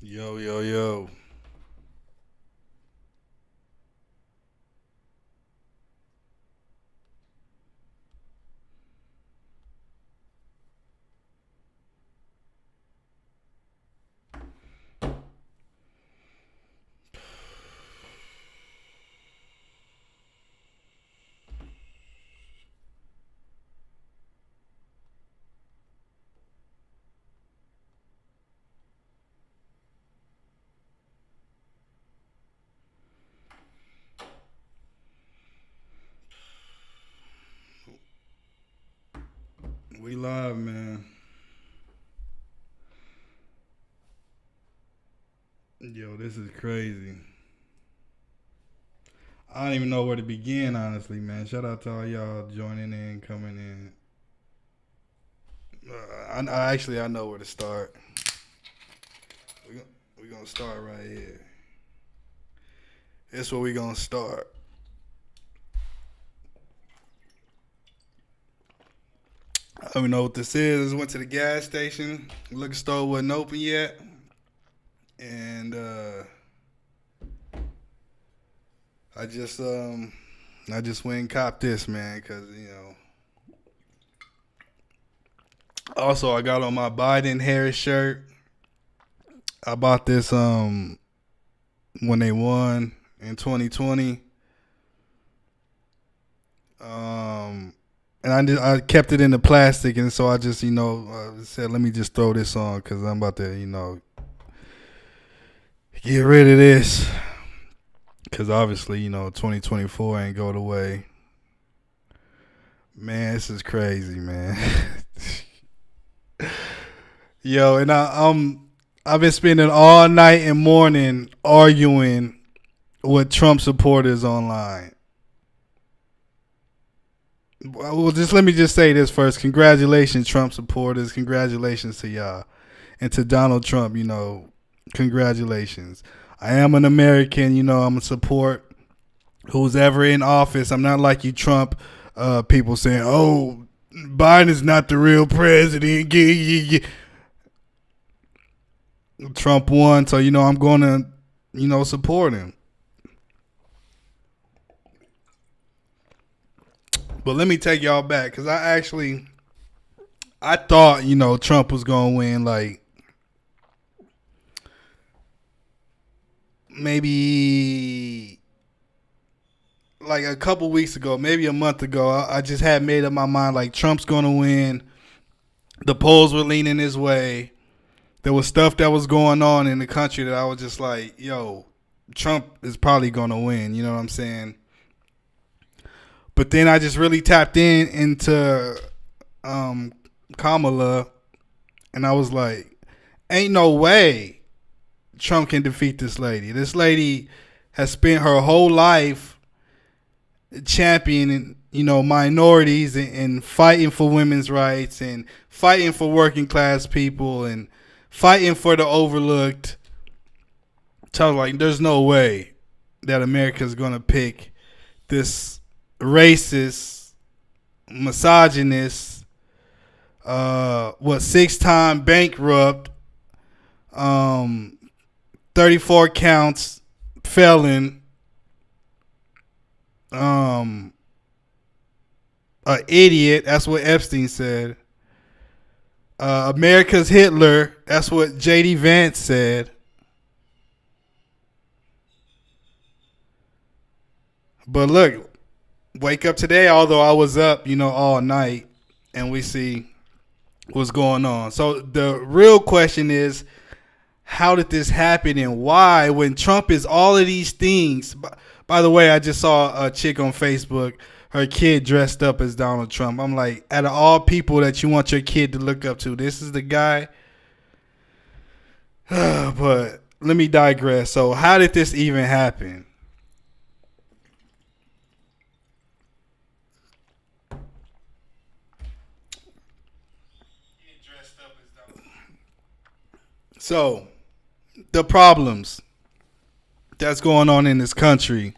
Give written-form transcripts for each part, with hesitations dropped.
Yo, yo, yo. We live, man. Yo, this is crazy. I don't even know where to begin, honestly, man. Shout out to all y'all joining in, coming in. I know where to start. We're gonna start right here. That's where we gonna start. I don't even know what this is. Went to the gas station. Liquor store wasn't open yet, and I just I just went and copped this, man, because Also, I got on my Biden Harris shirt. I bought this when they won in 2020. And I kept it in the plastic, and so I just said let me just throw this on because I'm about to get rid of this because obviously 2024 ain't go the way. Man, this is crazy, man. Yo, and I've been spending all night and morning arguing with Trump supporters online. Well, just let me just say this first. Congratulations, Trump supporters. Congratulations to y'all. And to Donald Trump, congratulations. I am an American, I'm a support who's ever in office. I'm not like you Trump people saying, oh, Biden is not the real president. Trump won, so I'm going to support him. But let me take y'all back because I thought Trump was going to win like maybe like a couple weeks ago, maybe a month ago. I just had made up my mind like Trump's going to win. The polls were leaning his way. There was stuff that was going on in the country that I was just like, yo, Trump is probably going to win. You know what I'm saying? But then I just really tapped into Kamala, and I was like, ain't no way Trump can defeat this lady. This lady has spent her whole life championing, minorities and fighting for women's rights and fighting for working class people and fighting for the overlooked. So I was like, there's no way that America's going to pick this racist, misogynist, 6-time bankrupt, 34 counts felon, a idiot. That's what Epstein said. America's Hitler. That's what J.D. Vance said. But look, wake up today, although I was up, all night, and we see what's going on. So the real question is, how did this happen and why when Trump is all of these things? By the way, I just saw a chick on Facebook, her kid dressed up as Donald Trump. I'm like, out of all people that you want your kid to look up to, this is the guy. But let me digress. So how did this even happen? So the problems that's going on in this country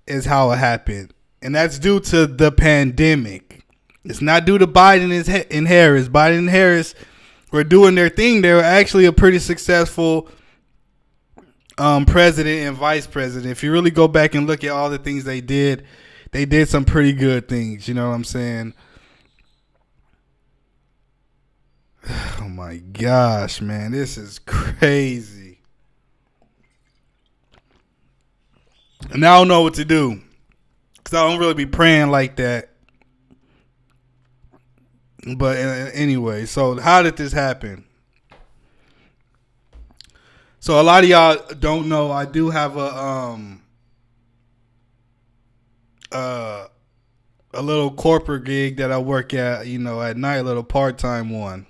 is how it happened. And that's due to the pandemic. It's not due to Biden and Harris. Biden and Harris were doing their thing. They were actually a pretty successful president and vice president. If you really go back and look at all the things they did some pretty good things. You know what I'm saying? Oh my gosh, man, this is crazy. And I don't know what to do because I don't really be praying like that. But anyway, so how did this happen? So a lot of y'all don't know I do have a little corporate gig that I work at, at night, a little part-time one.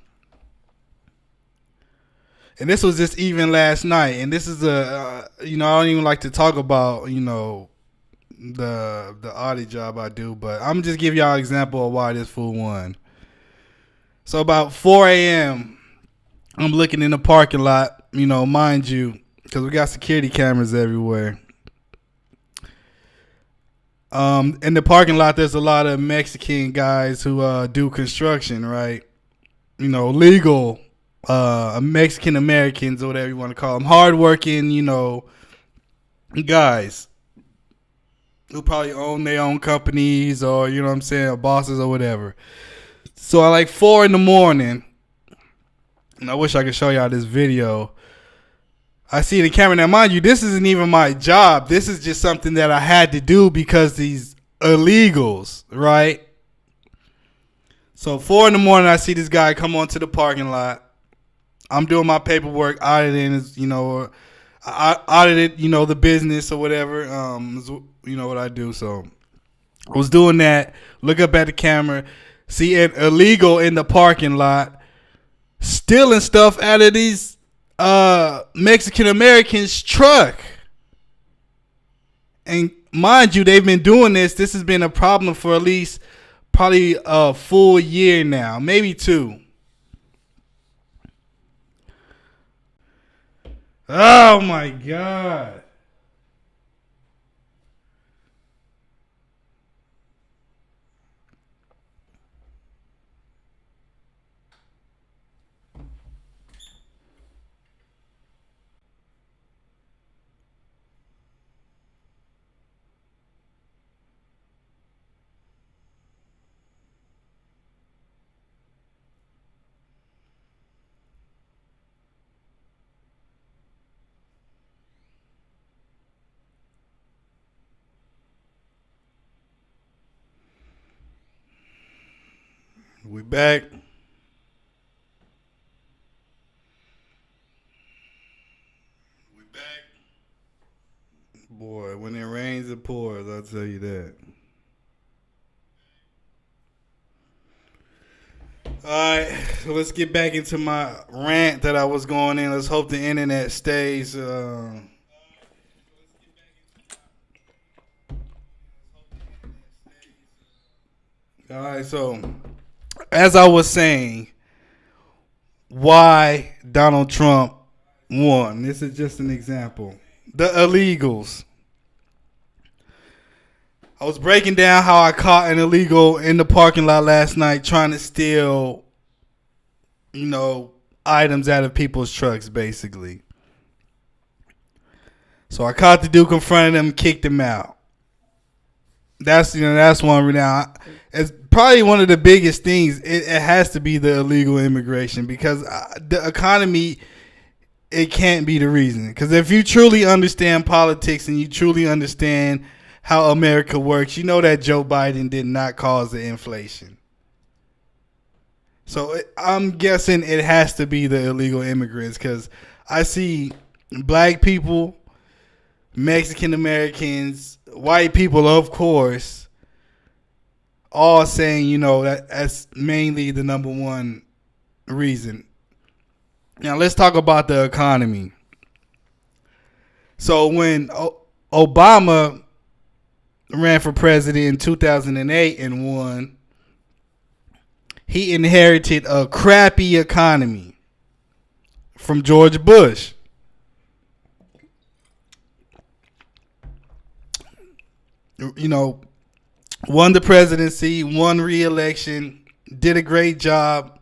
And this was just even last night. And this is I don't even like to talk about, the audit job I do, but I'm just give y'all an example of why this fool won. So about 4 a.m., I'm looking in the parking lot, mind you, because we got security cameras everywhere. In the parking lot, there's a lot of Mexican guys who do construction, right? Legal Mexican Americans or whatever you want to call them, hardworking, guys who probably own their own companies or bosses or whatever. So at like 4 a.m, and I wish I could show y'all this video. I see the camera. Now, mind you, this isn't even my job. This is just something that I had to do because these illegals, right? So 4 a.m, I see this guy come onto the parking lot. I'm doing my paperwork, auditing, I audited, the business or whatever. What I do. So I was doing that. Look up at the camera, see an illegal in the parking lot, stealing stuff out of these Mexican Americans' truck. And mind you, they've been doing this. This has been a problem for at least probably a full year now, maybe 2. Oh my God. We back. Boy, when it rains, it pours. I'll tell you that. All right, so let's get back into my rant that I was going in. Let's hope the internet stays. All right, so as I was saying, why Donald Trump won. This is just an example. The illegals. I was breaking down how I caught an illegal in the parking lot last night trying to steal, items out of people's trucks, basically. So I caught the dude, confronted him, kicked him out. That's one now. It's probably one of the biggest things. It has to be the illegal immigration because the economy, it can't be the reason. Because if you truly understand politics and you truly understand how America works, you know that Joe Biden did not cause the inflation. So I'm guessing it has to be the illegal immigrants because I see black people, Mexican Americans, white people, of course, all saying, that's mainly the number one reason. Now, let's talk about the economy. So when Obama ran for president in 2008 and won, he inherited a crappy economy from George Bush. Won the presidency, won re-election, did a great job.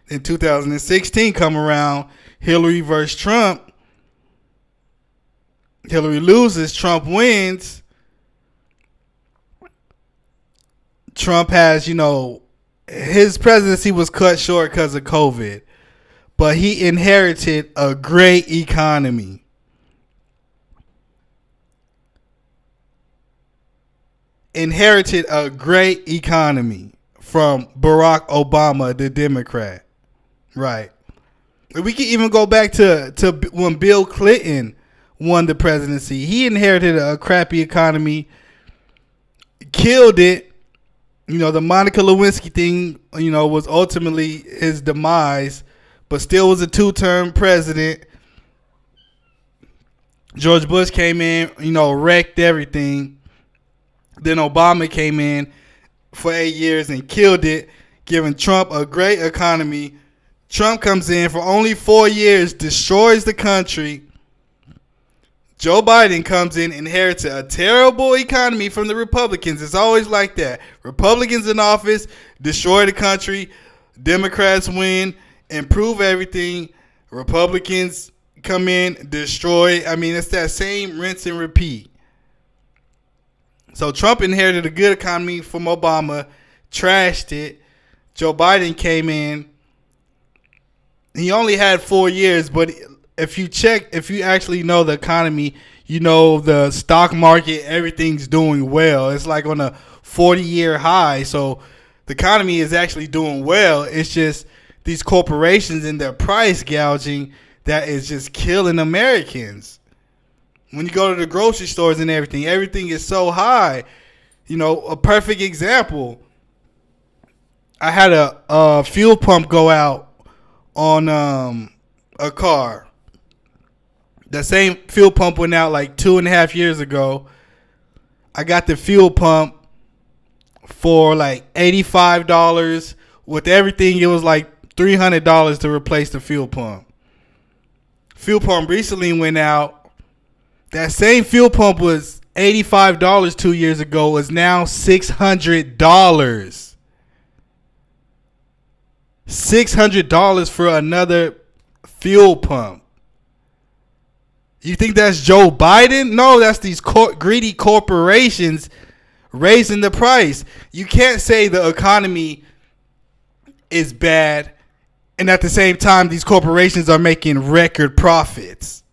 In 2016 come around, Hillary versus Trump. Hillary loses, Trump wins. Trump has, his presidency was cut short because of COVID, but he inherited a great economy. Inherited a great economy from Barack Obama, the Democrat. Right. We can even go back to when Bill Clinton won the presidency. He inherited a crappy economy, killed it. The Monica Lewinsky thing, was ultimately his demise, but still was a 2-term president. George Bush came in, wrecked everything. Then Obama came in for 8 years and killed it, giving Trump a great economy. Trump comes in for only 4 years, destroys the country. Joe Biden comes in, inherits a terrible economy from the Republicans. It's always like that. Republicans in office, destroy the country. Democrats win, improve everything. Republicans come in, destroy. It's that same rinse and repeat. So Trump inherited a good economy from Obama, trashed it. Joe Biden came in. He only had 4 years, but if you actually know the economy, the stock market, everything's doing well. It's like on a 40-year high. So the economy is actually doing well. It's just these corporations and their price gouging that is just killing Americans. When you go to the grocery stores and everything is so high. A perfect example. I had a fuel pump go out on a car. The same fuel pump went out like 2.5 years ago. I got the fuel pump for like $85. With everything, it was like $300 to replace the fuel pump. Fuel pump recently went out. That same fuel pump was $85 2 years ago. Is now $600. $600 for another fuel pump. You think that's Joe Biden? No, that's these greedy corporations raising the price. You can't say the economy is bad and at the same time these corporations are making record profits.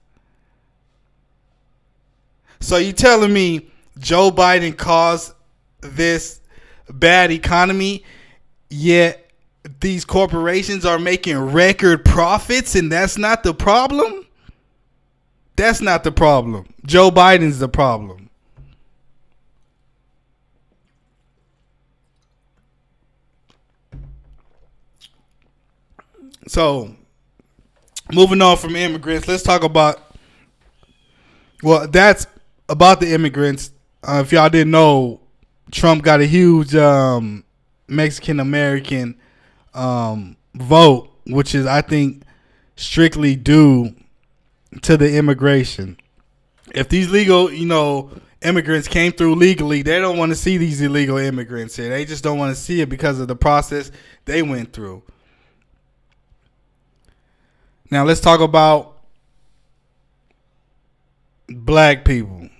So you telling me Joe Biden caused this bad economy, yet these corporations are making record profits and that's not the problem? That's not the problem. Joe Biden's the problem. So, moving on from immigrants, let's talk about, that's about the immigrants. If y'all didn't know, Trump got a huge Mexican-American vote, which is, I think, strictly due to the immigration. If these legal, immigrants came through legally, they don't want to see these illegal immigrants here. They just don't want to see it because of the process they went through. Now let's talk about black people.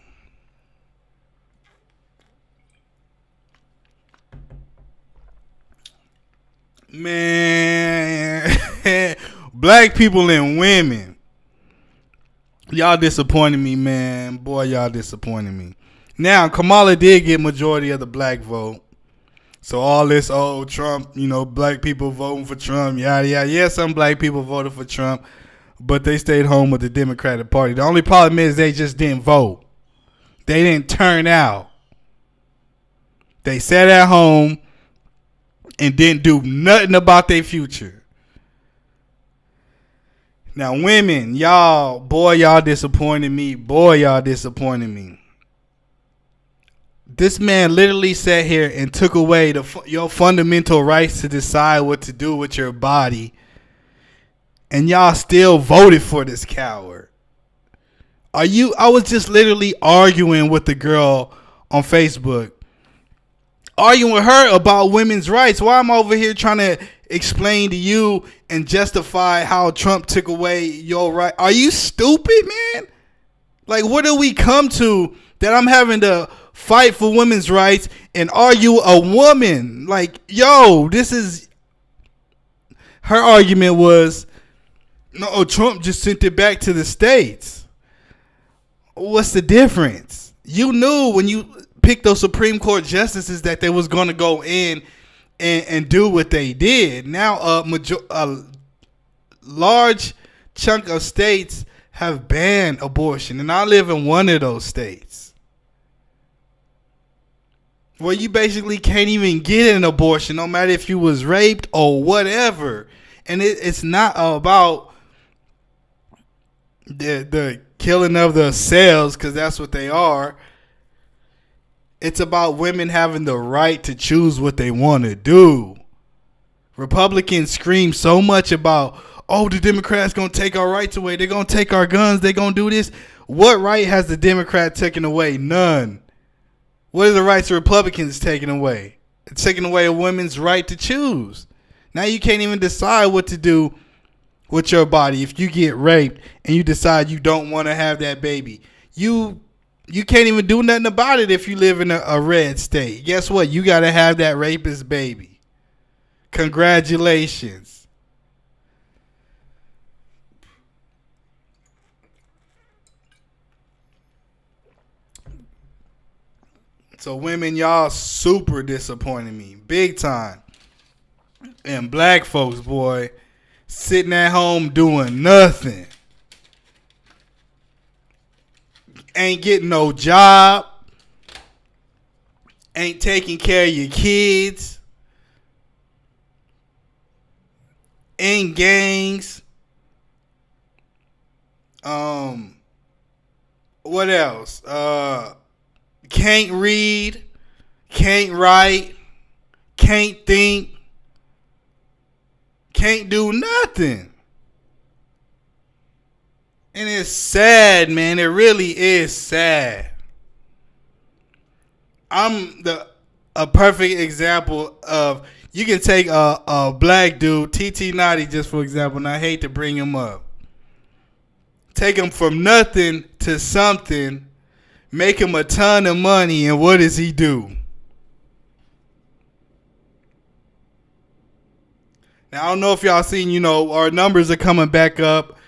Man, black people and women. Y'all disappointed me, man. Boy, y'all disappointed me. Now, Kamala did get majority of the black vote. So all this, Trump, black people voting for Trump, yada, yada. Yeah, some black people voted for Trump, but they stayed home with the Democratic Party. The only problem is they just didn't vote. They didn't turn out. They sat at home and didn't do nothing about their future. Now, women, y'all disappointed me. Boy, y'all disappointed me. This man literally sat here and took away your fundamental rights to decide what to do with your body. And y'all still voted for this coward. I was just literally arguing with the girl on Facebook. Arguing with her about women's rights. Why I'm over here trying to explain to you and justify how Trump took away your right. Are you stupid, man? Like, what do we come to that I'm having to fight for women's rights and are you a woman? Like, yo, this is... Her argument was, no, Trump just sent it back to the states. What's the difference? You knew when you picked those Supreme Court justices that they was going to go in and do what they did. Now a large chunk of states have banned abortion, and I live in one of those states where you basically can't even get an abortion, no matter if you was raped or whatever. And it's not about the killing of the cells, because that's what they are. It's about women having the right to choose what they want to do. Republicans scream so much about, oh, the Democrats going to take our rights away. They're going to take our guns. They're going to do this. What right has the Democrat taken away? None. What are the rights of Republicans taken away? It's taking away a woman's right to choose. Now you can't even decide what to do with your body. If you get raped and you decide you don't want to have that baby, you can't even do nothing about it if you live in a red state. Guess what? You got to have that rapist baby. Congratulations. So women, y'all super disappointing me. Big time. And black folks, boy, sitting at home doing nothing. Ain't getting no job. Ain't taking care of your kids. In gangs. What else? Can't read. Can't write. Can't think. Can't do nothing. And it's sad, man. It really is sad. I'm a perfect example of, you can take a black dude, TT Naughty, just for example, and I hate to bring him up. Take him from nothing to something, make him a ton of money, and what does he do? Now, I don't know if y'all seen, our numbers are coming back up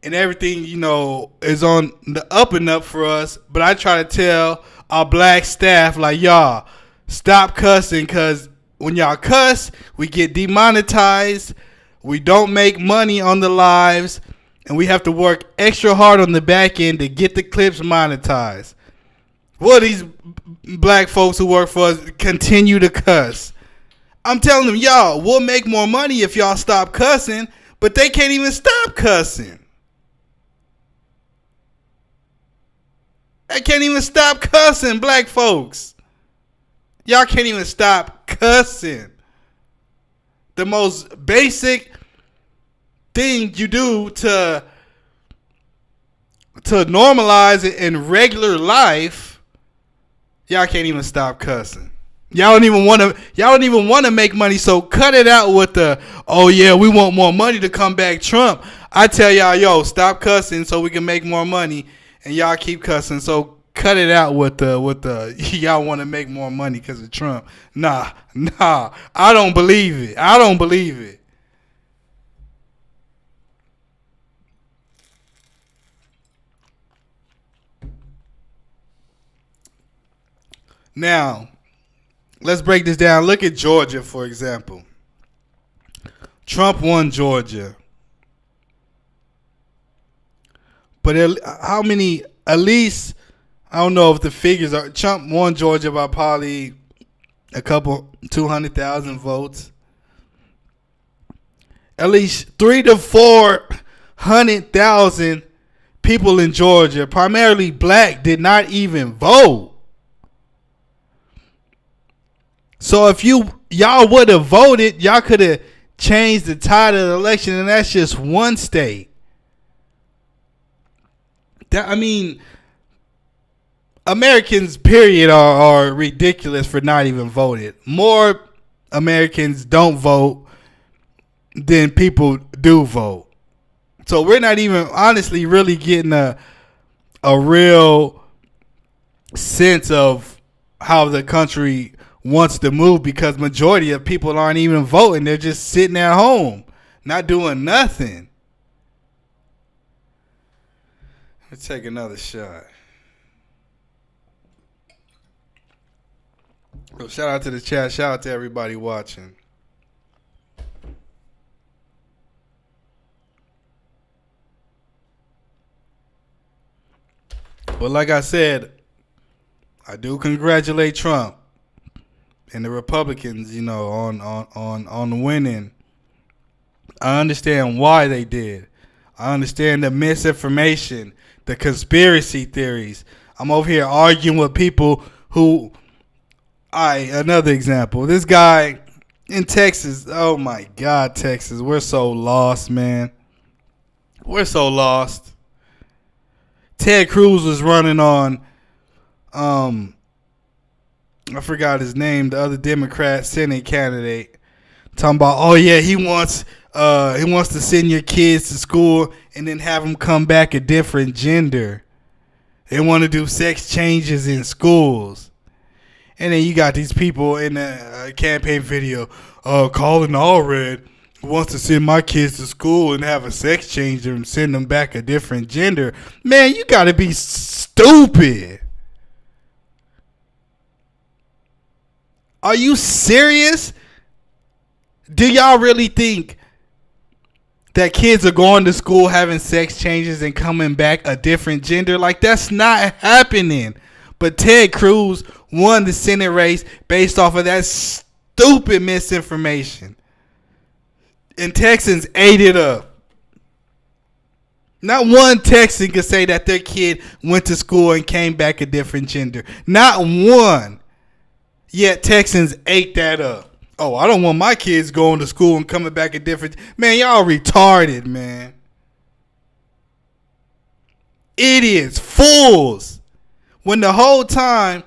and everything, is on the up and up for us. But I try to tell our black staff, like, y'all, stop cussing, because when y'all cuss, we get demonetized. We don't make money on the lives, and we have to work extra hard on the back end to get the clips monetized. Well, these black folks who work for us continue to cuss. I'm telling them, y'all, we'll make more money if y'all stop cussing, but they can't even stop cussing. They can't even stop cussing, black folks. Y'all can't even stop cussing. The most basic thing you do to normalize it in regular life, y'all can't even stop cussing. Y'all don't even want to make money, so cut it out with the, oh yeah, we want more money to come back Trump. I tell y'all, yo, stop cussing so we can make more money, and y'all keep cussing. So cut it out with the y'all want to make more money because of Trump. Nah, I don't believe it. Now, let's break this down. Look at Georgia, for example. Trump won Georgia. But how many, at least, I don't know if the figures are, Trump won Georgia by probably a couple, 200,000 votes. At least 300,000 to 400,000 people in Georgia, primarily black, did not even vote. So if y'all would have voted, y'all could have changed the tide of the election, and that's just one state. Americans, period, are ridiculous for not even voting. More Americans don't vote then people do vote. So we're not even honestly really getting a real sense of how the country wants to move, because majority of people aren't even voting. They're just sitting at home, not doing nothing. Let's take another shot. So shout out to the chat. Shout out to everybody watching. But like I said, I do congratulate Trump and the Republicans, on winning. I understand why they did. I understand the misinformation, the conspiracy theories. I'm over here arguing with people who, another example. This guy in Texas, oh my God, Texas, we're so lost, man. We're so lost. Ted Cruz was running on, I forgot his name, the other Democrat Senate candidate, talking about, oh yeah, he wants to send your kids to school and then have them come back a different gender. They want to do sex changes in schools. And then you got these people in the campaign video, Colin Allred wants to send my kids to school and have a sex change and send them back a different gender. Man, you got to be stupid. Are you serious? Do y'all really think that kids are going to school having sex changes and coming back a different gender? Like, that's not happening. But Ted Cruz won the Senate race based off of that stupid misinformation. And Texans ate it up. Not one Texan could say that their kid went to school and came back a different gender. Not one. Yet Texans ate that up. Oh, I don't want my kids going to school and coming back a different... Man, y'all retarded, man. Idiots. Fools. When the whole time,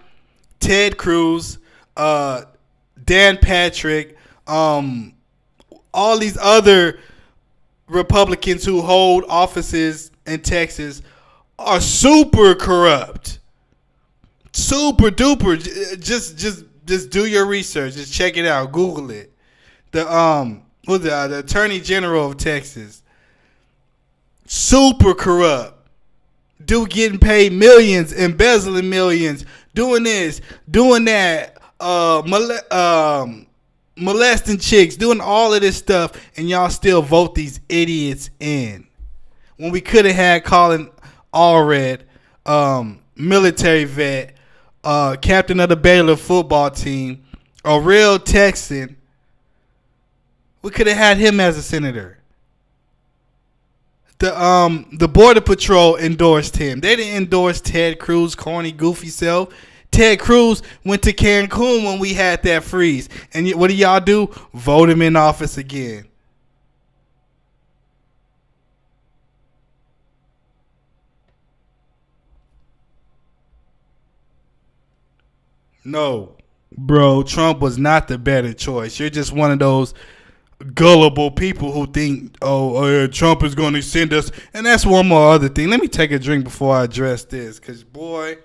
Ted Cruz, Dan Patrick, all these other Republicans who hold offices in Texas are super corrupt. Super duper. Just do your research. Just check it out. Google it. The Attorney General of Texas, super corrupt. Dude getting paid millions, embezzling millions, doing this, doing that, molesting chicks, doing all of this stuff, and y'all still vote these idiots in. When we could have had Colin Allred, military vet, captain of the Baylor football team, a real Texan, we could have had him as a senator. The Border Patrol endorsed him. They didn't endorse Ted Cruz, corny, goofy self. Ted Cruz went to Cancun when we had that freeze. And what do y'all do? Vote him in office again. No, bro, Trump was not the better choice. You're just one of those gullible people who think, Trump is going to send us. And that's one more other thing. Let me take a drink before I address this, because, boy,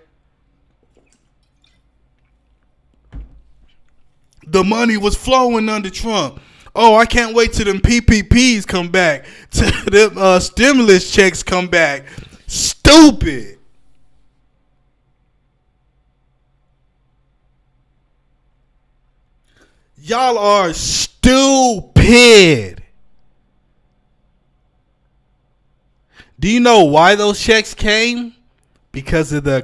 the money was flowing under Trump. Oh, I can't wait till them PPPs come back, till them stimulus checks come back. Stupid. Y'all are stupid. Do you know why those checks came? Because of the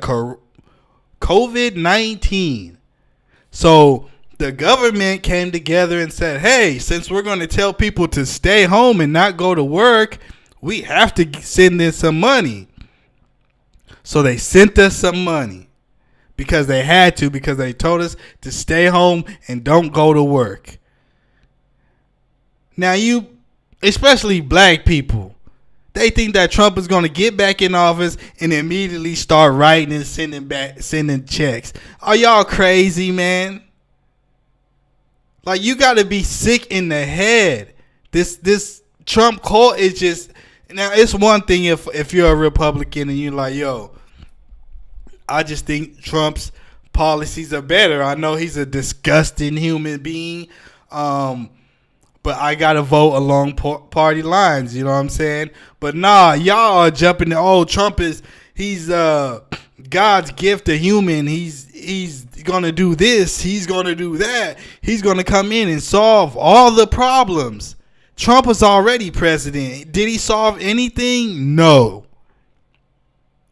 COVID-19. So the government came together and said, hey, since we're going to tell people to stay home and not go to work, we have to send them some money. So they sent us some money. Because they had to, because they told us to stay home and don't go to work. Now especially black people, they think that Trump is going to get back in office and immediately start writing and sending checks. Are y'all crazy, man? Like, you got to be sick in the head This Trump cult is just, now it's one thing if you're a Republican and you're like, yo, I just think Trump's policies are better. I know he's a disgusting human being, but I gotta vote along party lines. You know what I'm saying? But nah, y'all are jumping. Trump he's God's gift to human. He's gonna do this. He's gonna do that. He's gonna come in and solve all the problems. Trump was already president. Did he solve anything? No.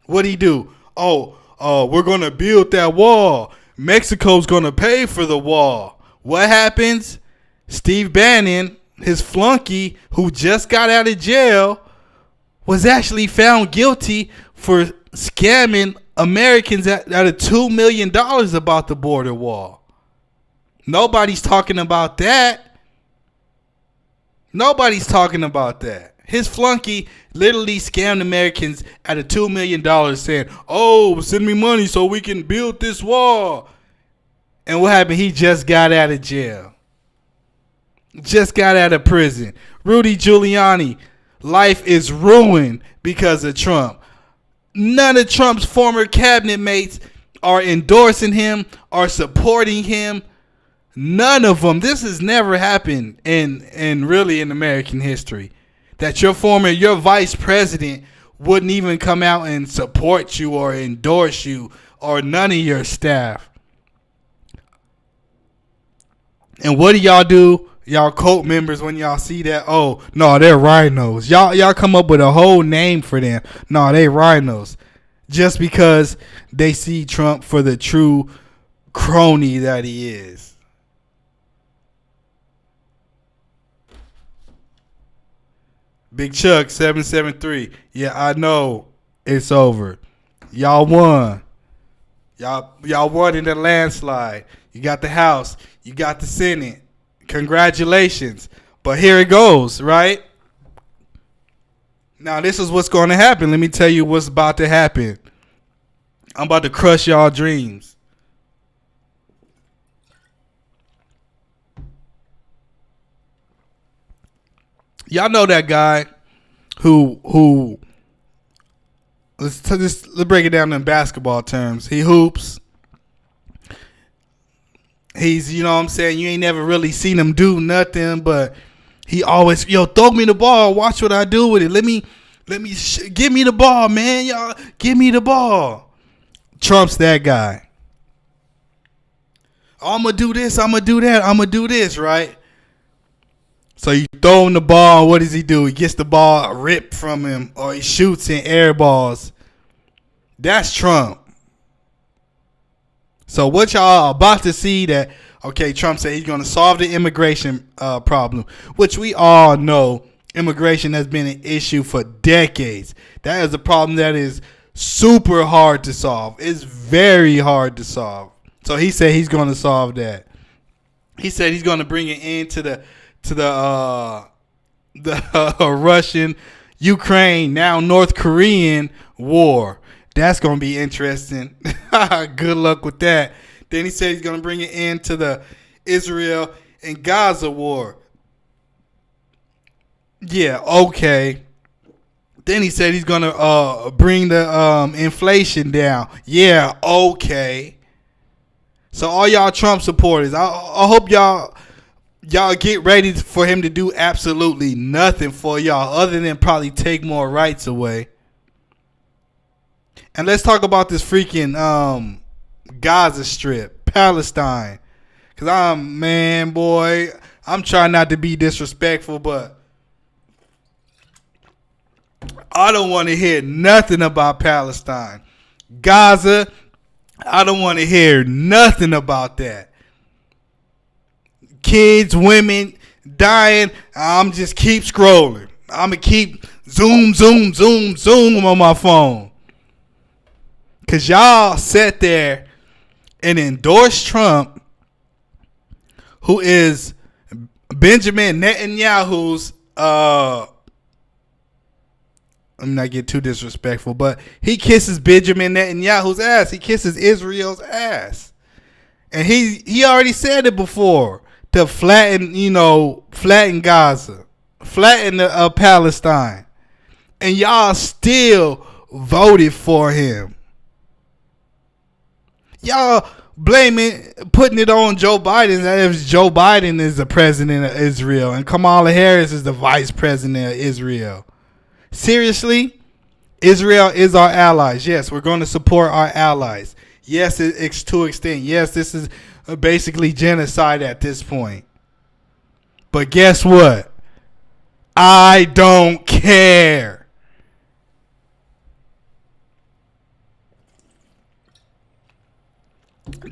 What'd he do? We're going to build that wall. Mexico's going to pay for the wall. What happens? Steve Bannon, his flunky, who just got out of jail, was actually found guilty for scamming Americans out of $2 million about the border wall. Nobody's talking about that. Nobody's talking about that. His flunky literally scammed Americans out of $2 million saying, send me money so we can build this wall. And what happened? He just got out of jail. Just got out of prison. Rudy Giuliani, life is ruined because of Trump. None of Trump's former cabinet mates are endorsing him, are supporting him. None of them. This has never happened in really in American history. That your vice president wouldn't even come out and support you or endorse you, or none of your staff. And what do y'all do, y'all cult members, when y'all see that? Oh, no, they're rhinos. Y'all come up with a whole name for them. No, they rhinos. Just because they see Trump for the true crony that he is. Big Chuck 773. Yeah, I know it's over. Y'all won. Y'all won in the landslide. You got the House. You got the Senate. Congratulations. But here it goes, right? Now this is what's going to happen. Let me tell you what's about to happen. I'm about to crush y'all dreams. Y'all know that guy who let's break it down in basketball terms. He hoops. He's, you know what I'm saying, you ain't never really seen him do nothing, but he always, throw me the ball, watch what I do with it. Give me the ball, man. Y'all, give me the ball. Trump's that guy. I'm going to do this, I'm going to do that, I'm going to do this, right? So you throw him the ball, what does he do? He gets the ball ripped from him, or he shoots in air balls. That's Trump. So what y'all are about to see that, okay, Trump said he's going to solve the immigration problem, which we all know immigration has been an issue for decades. That is a problem that is super hard to solve. It's very hard to solve. So he said he's going to solve that. He said he's going to bring an end to the Russian, Ukraine, now North Korean war. That's going to be interesting. Good luck with that. Then he said he's going to bring an end to the Israel and Gaza war. Yeah, okay. Then he said he's going to bring the inflation down. Yeah, okay. So all y'all Trump supporters, I hope y'all get ready for him to do absolutely nothing for y'all other than probably take more rights away. And let's talk about this freaking Gaza Strip, Palestine. Because I'm trying not to be disrespectful, but I don't want to hear nothing about Palestine. Gaza, I don't want to hear nothing about that. Kids, women dying. I'm just keep scrolling. I'm going to keep zoom on my phone. Because y'all sat there and endorsed Trump, who is Benjamin Netanyahu's, let me not get too disrespectful, but he kisses Benjamin Netanyahu's ass. He kisses Israel's ass. And he already said it before, to flatten Gaza. flatten Palestine, and y'all still voted for him. Y'all putting it on Joe Biden as if Joe Biden is the president of Israel and Kamala Harris is the vice president of Israel. Seriously? Israel is our allies. Yes, we're going to support our allies. Yes, it's to an extent. Yes, this is basically genocide at this point. But guess what? I don't care.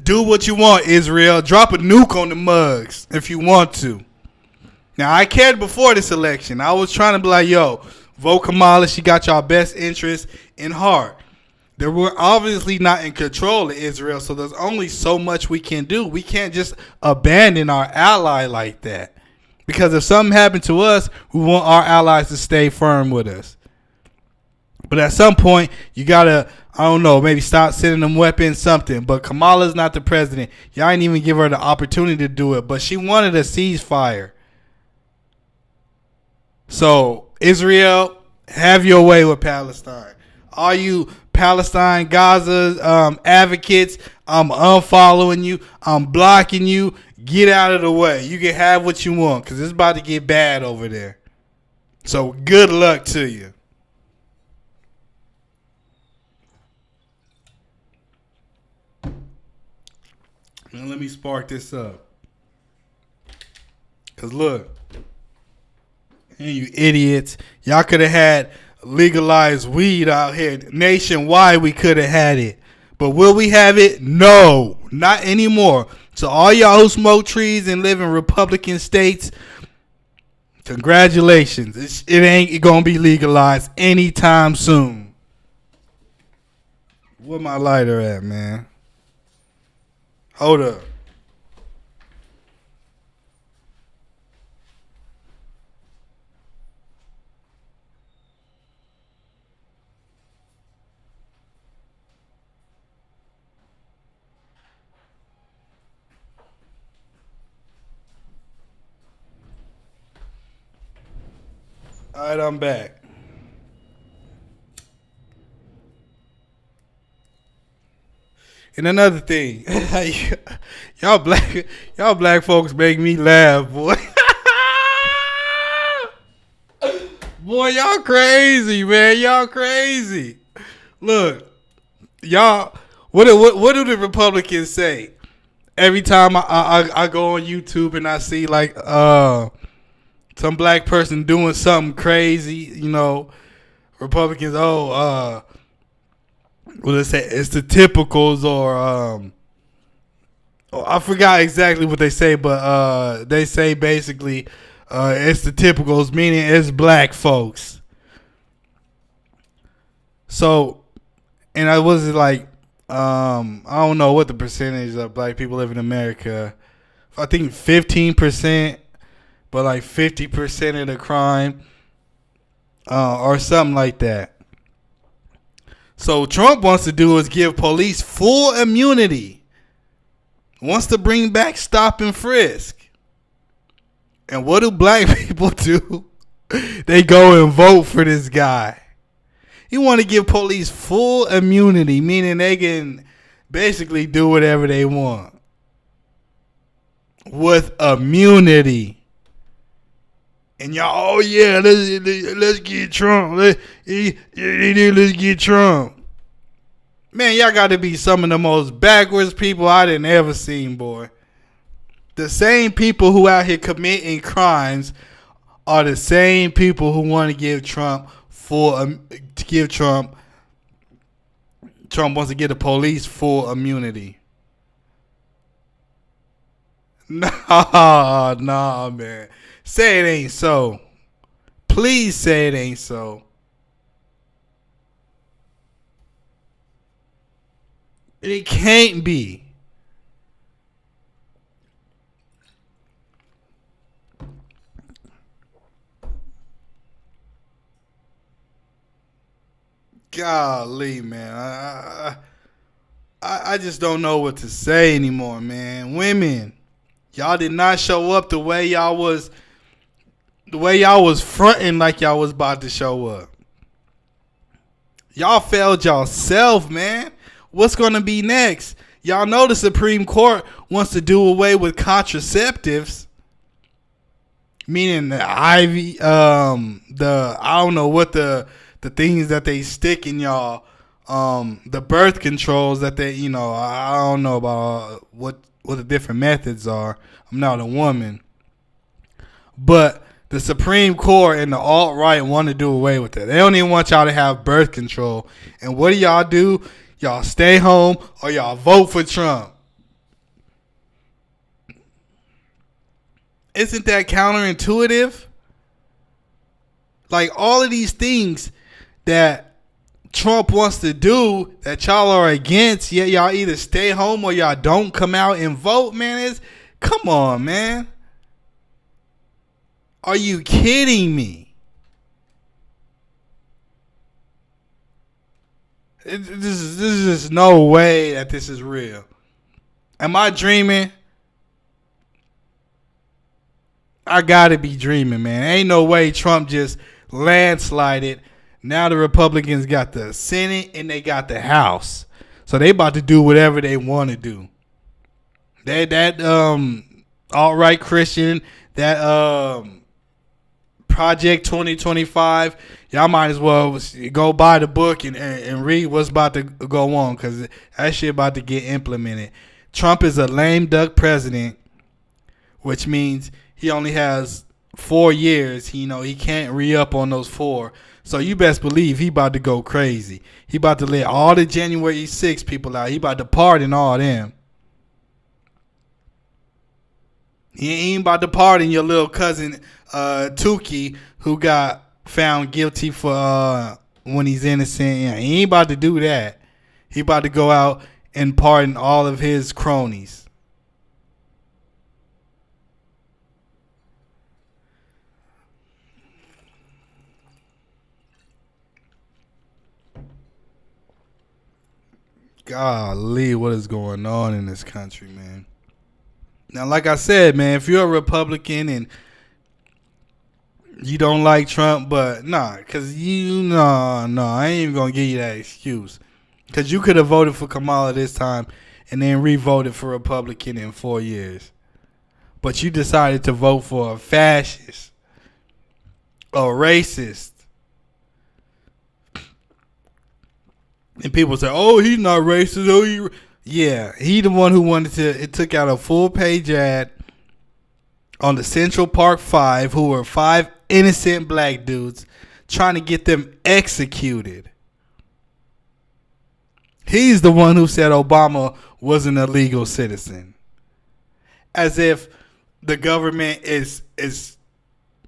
Do what you want, Israel. Drop a nuke on the mugs if you want to. Now, I cared before this election. I was trying to be like, yo, vote Kamala. She got y'all best interests in heart. They were obviously not in control of Israel, so there's only so much we can do. We can't just abandon our ally like that. Because if something happened to us, we want our allies to stay firm with us. But at some point, you got to, I don't know, maybe stop sending them weapons, something. But Kamala's not the president. Y'all ain't even give her the opportunity to do it. But she wanted a ceasefire. So, Israel, have your way with Palestine. All you Palestine, Gaza advocates, I'm unfollowing you. I'm blocking you. Get out of the way. You can have what you want because it's about to get bad over there. So, good luck to you. Now let me spark this up. Because look, and you idiots, y'all could have had legalized weed out here. Nationwide, we could have had it. But will we have it? No, not anymore. So all y'all who smoke trees and live in Republican states, congratulations. It ain't going to be legalized anytime soon. Where my lighter at, man? Hold up. All right, I'm back. And another thing, y'all black folks make me laugh, boy. Boy, y'all crazy, man. Y'all crazy. Look, y'all, what do the Republicans say? Every time I go on YouTube and I see like some black person doing something crazy, you know, Republicans, what they say, it's the typicals or I forgot exactly what they say, but they say basically it's the typicals, meaning it's black folks. So, and I was like, I don't know what the percentage of black people live in America. I think 15%, but like 50% of the crime, or something like that. So Trump wants to do is give police full immunity. Wants to bring back stop and frisk. And what do black people do? They go and vote for this guy. He want to give police full immunity, meaning they can basically do whatever they want. With immunity. And y'all, oh yeah, let's get Trump. Let's get Trump. Man, y'all got to be some of the most backwards people I done ever seen, boy. The same people who out here committing crimes are the same people who want to give Trump Trump wants to give the police full immunity. Nah, man. Say it ain't so. Please say it ain't so. It can't be. Golly, man. I just don't know what to say anymore, man. Women, y'all did not show up the way y'all was The way y'all was fronting like y'all was about to show up. Y'all failed yourself, man. What's going to be next? Y'all know the Supreme Court wants to do away with contraceptives, meaning the IV, I don't know what the things that they stick in y'all, the birth controls that they, I don't know about what the different methods are. I'm not a woman, but the Supreme Court and the alt-right want to do away with it. They don't even want y'all to have birth control. And what do y'all do? Y'all stay home or y'all vote for Trump. Isn't that counterintuitive? Like all of these things that Trump wants to do that y'all are against, yet y'all either stay home or y'all don't come out and vote, man. Come on, man. Are you kidding me? This is just no way that this is real. Am I dreaming? I gotta be dreaming, man. Ain't no way Trump just landslided. Now the Republicans got the Senate and they got the House. So they about to do whatever they want to do. That alt-right Christian, that Project 2025, y'all might as well go buy the book and read what's about to go on, because that shit about to get implemented. Trump is a lame duck president, which means he only has 4 years. He can't re-up on those 4. So you best believe he about to go crazy. He about to let all the January 6th people out. He about to pardon all them. He ain't about to pardon your little cousin Tukey, who got found guilty for when he's innocent. Yeah, he ain't about to do that. He about to go out and pardon all of his cronies. Golly, what is going on in this country, man? Now, like I said, man, if you're a Republican and you don't like Trump, but I ain't even going to give you that excuse. Because you could have voted for Kamala this time and then re-voted for Republican in 4 years. But you decided to vote for a fascist, a racist. And people say, oh, he's not racist. Oh, yeah, he the one who wanted to. It took out a full-page ad on the Central Park 5, who were 5 innocent black dudes, trying to get them executed. He's the one who said Obama was an illegal citizen. As if the government is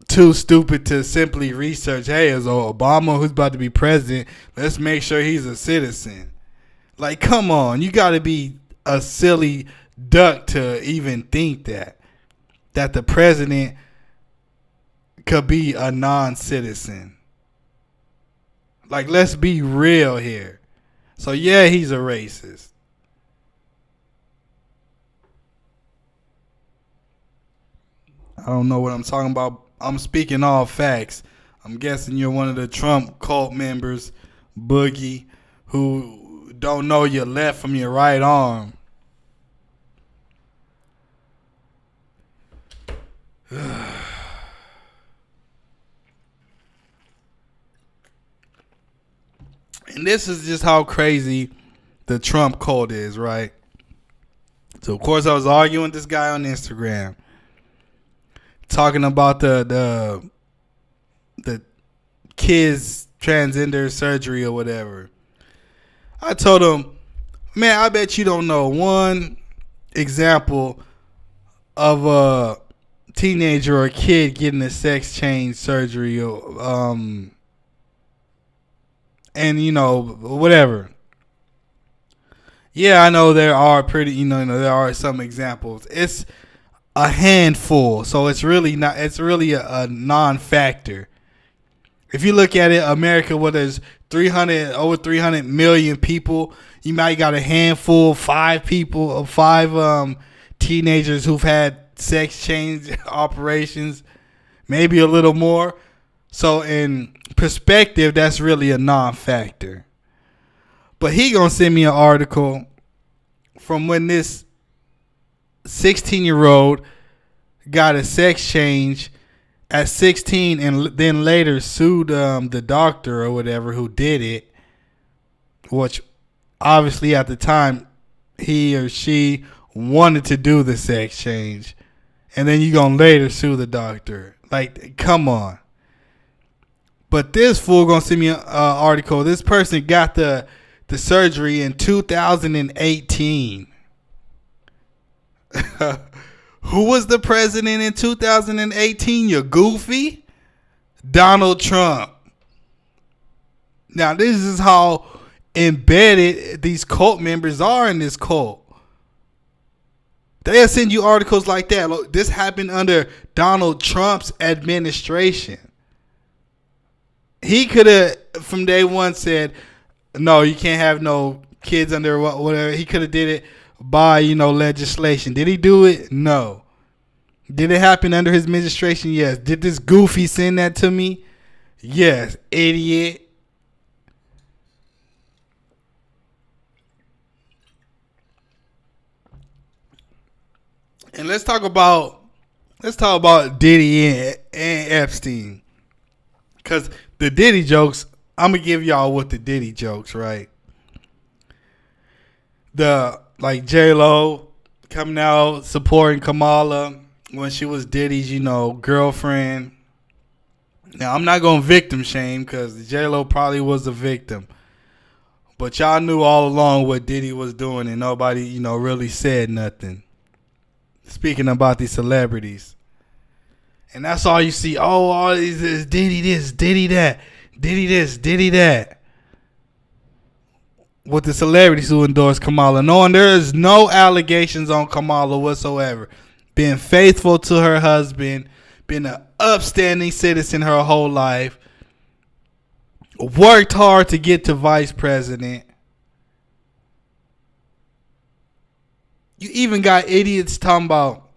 too stupid to simply research, hey, is Obama who's about to be president? Let's make sure he's a citizen. Like, come on. You got to be a silly duck to even think that the president could be a non-citizen. Like, let's be real here. So, yeah, he's a racist. I don't know what I'm talking about. I'm speaking all facts. I'm guessing you're one of the Trump cult members, Boogie, who don't know your left from your right arm. And this is just how crazy the Trump cult is, right? So, of course, I was arguing with this guy on Instagram, talking about the kids' transgender surgery or whatever. I told him, man, I bet you don't know one example of a teenager or a kid getting a sex change surgery or and whatever. Yeah, I know there are there are some examples. It's a handful, so it's really not. It's really a non-factor. If you look at it, America, where there's over 300 million people, you might got a handful, 5 teenagers who've had sex change operations. maybe a little more. So in perspective, that's really a non-factor. But he gonna send me an article from when this 16-year-old got a sex change at 16 and then later sued the doctor or whatever who did it, which obviously at the time he or she wanted to do the sex change, and then you gonna later sue the doctor. Like, come on. But this fool gonna send me an article. This person got the surgery in 2018. Who was the president in 2018? You goofy? Donald Trump. Now, this is how embedded these cult members are in this cult. They'll send you articles like that. Look, this happened under Donald Trump's administration. He could have, from day one, said, no, you can't have no kids under whatever. He could have did it by, legislation. Did he do it? No. Did it happen under his administration? Yes. Did this goofy send that to me? Yes. Idiot. And let's talk about Diddy and Epstein. Because the Diddy jokes, I'm going to give y'all what the Diddy jokes, right? Like J-Lo coming out supporting Kamala when she was Diddy's, girlfriend. Now, I'm not going to victim shame because J-Lo probably was a victim. But y'all knew all along what Diddy was doing and nobody, really said nothing. Speaking about these celebrities. And that's all you see. Oh, all these is Diddy this, Diddy that, Diddy this, Diddy that. With the celebrities who endorse Kamala. Knowing there is no allegations on Kamala whatsoever. Being faithful to her husband. Being an upstanding citizen her whole life. Worked hard to get to vice president. You even got idiots talking about,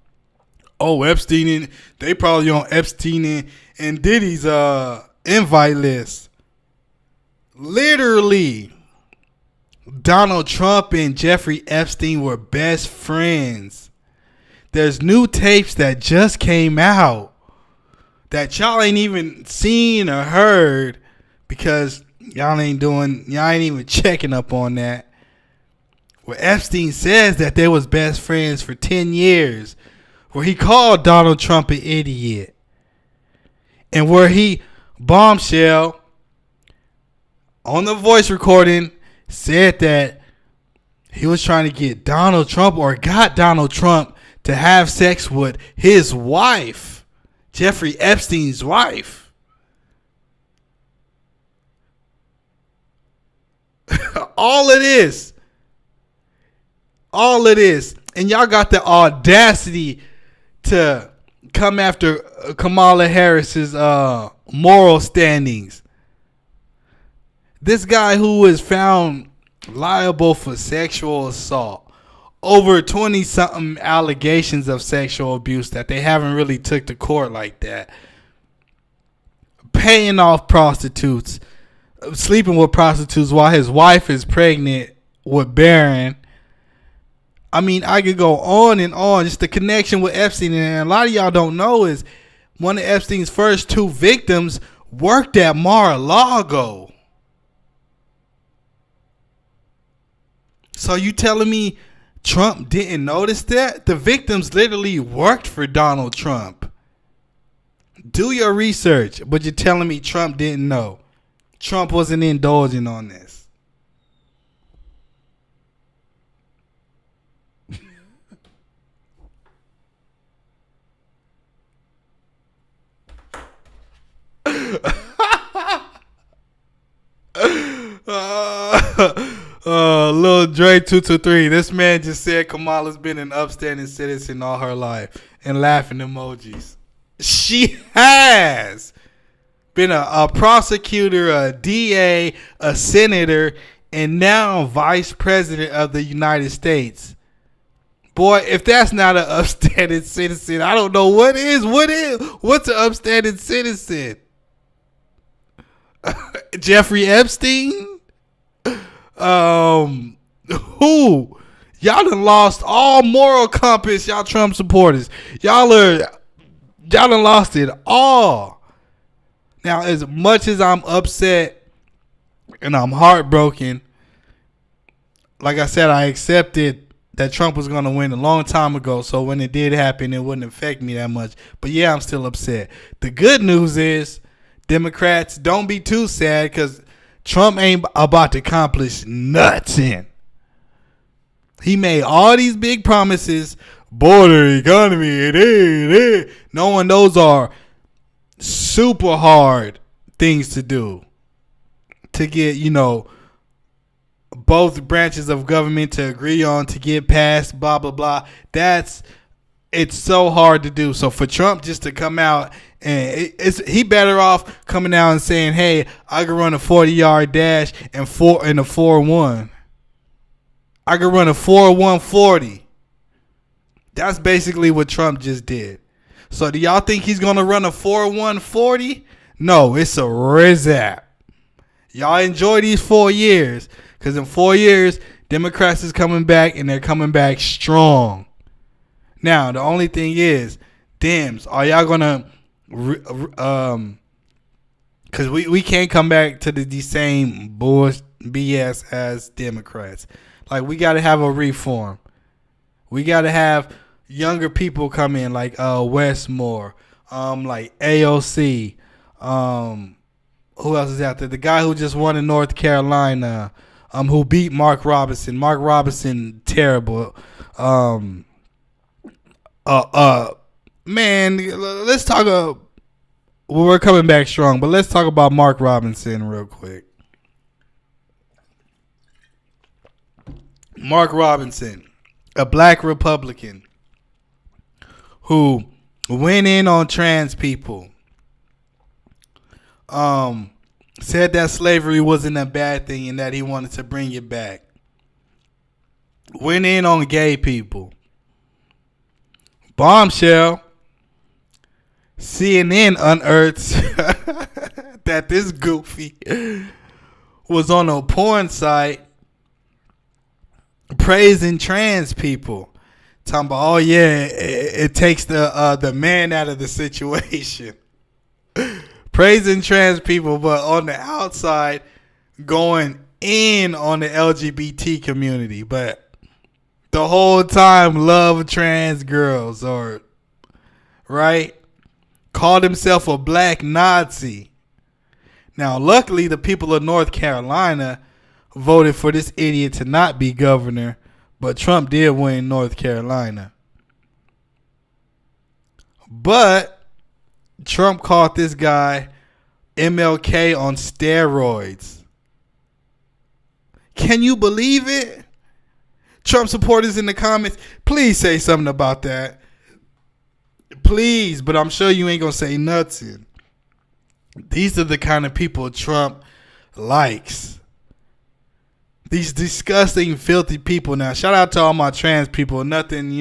oh, Epstein, and they probably on Epstein and Diddy's invite list. Literally, Donald Trump and Jeffrey Epstein were best friends. There's new tapes that just came out that y'all ain't even seen or heard because y'all ain't even checking up on that. Where Epstein says that they was best friends for 10 years. Where he called Donald Trump an idiot. And where he bombshell on the voice recording said that he was trying to get Donald Trump or got Donald Trump to have sex with his wife. Jeffrey Epstein's wife. All it is. And y'all got the audacity to come after Kamala Harris's moral standings. This guy who was found liable for sexual assault. Over 20-something allegations of sexual abuse that they haven't really took to court like that. Paying off prostitutes. Sleeping with prostitutes while his wife is pregnant with Barron. I mean, I could go on and on. Just the connection with Epstein. And a lot of y'all don't know is one of Epstein's first two victims worked at Mar-a-Lago. So you telling me Trump didn't notice that? The victims literally worked for Donald Trump. Do your research. But you're telling me Trump didn't know. Trump wasn't indulging on this. Lil Dre 223. This man just said Kamala's been an upstanding citizen all her life. And laughing emojis. She has been a prosecutor, a DA, a senator, and now vice president of the United States. Boy, if that's not an upstanding citizen, I don't know what is. What's an upstanding citizen? Jeffrey Epstein? Who? Y'all done lost all moral compass, y'all Trump supporters. Y'all done lost it all. Now, as much as I'm upset and I'm heartbroken, like I said, I accepted that Trump was going to win a long time ago. So when it did happen, it wouldn't affect me that much. But yeah, I'm still upset. The good news is, Democrats, don't be too sad because Trump ain't about to accomplish nothing. He made all these big promises, border economy, knowing those are super hard things to do to get, both branches of government to agree on, to get passed, blah, blah, blah. It's so hard to do. So for Trump just to come out, and he better off coming out and saying, hey, I can run a 40-yard dash and a 4-1. I can run a 4-1-40. That's basically what Trump just did. So do y'all think he's going to run a 4-1-40? No, it's a rizap. Y'all enjoy these 4 years, because in 4 years, Democrats is coming back, and they're coming back strong. Now, the only thing is, Dems, are y'all going to, because we can't come back to the same bullshit BS as Democrats. Like, we got to have a reform. We got to have younger people come in, like Westmore, like AOC, who else is out there? The guy who just won in North Carolina, who beat Mark Robinson. Mark Robinson, terrible. Man, let's talk. We're coming back strong, but let's talk about Mark Robinson real quick. Mark Robinson, a black Republican who went in on trans people. Said that slavery wasn't a bad thing and that he wanted to bring it back. Went in on gay people. Bombshell. CNN unearths that this goofy was on a porn site praising trans people. Talking about, oh yeah, it takes the man out of the situation. Praising trans people, but on the outside, going in on the LGBT community. But the whole time, love trans girls, or, right? Called himself a black Nazi. Now, luckily, the people of North Carolina voted for this idiot to not be governor, but Trump did win North Carolina. But Trump called this guy MLK on steroids. Can you believe it? Trump supporters in the comments, please say something about that. Please, but I'm sure you ain't going to say nothing. These are the kind of people Trump likes. These disgusting, filthy people. Now, shout out to all my trans people. Nothing,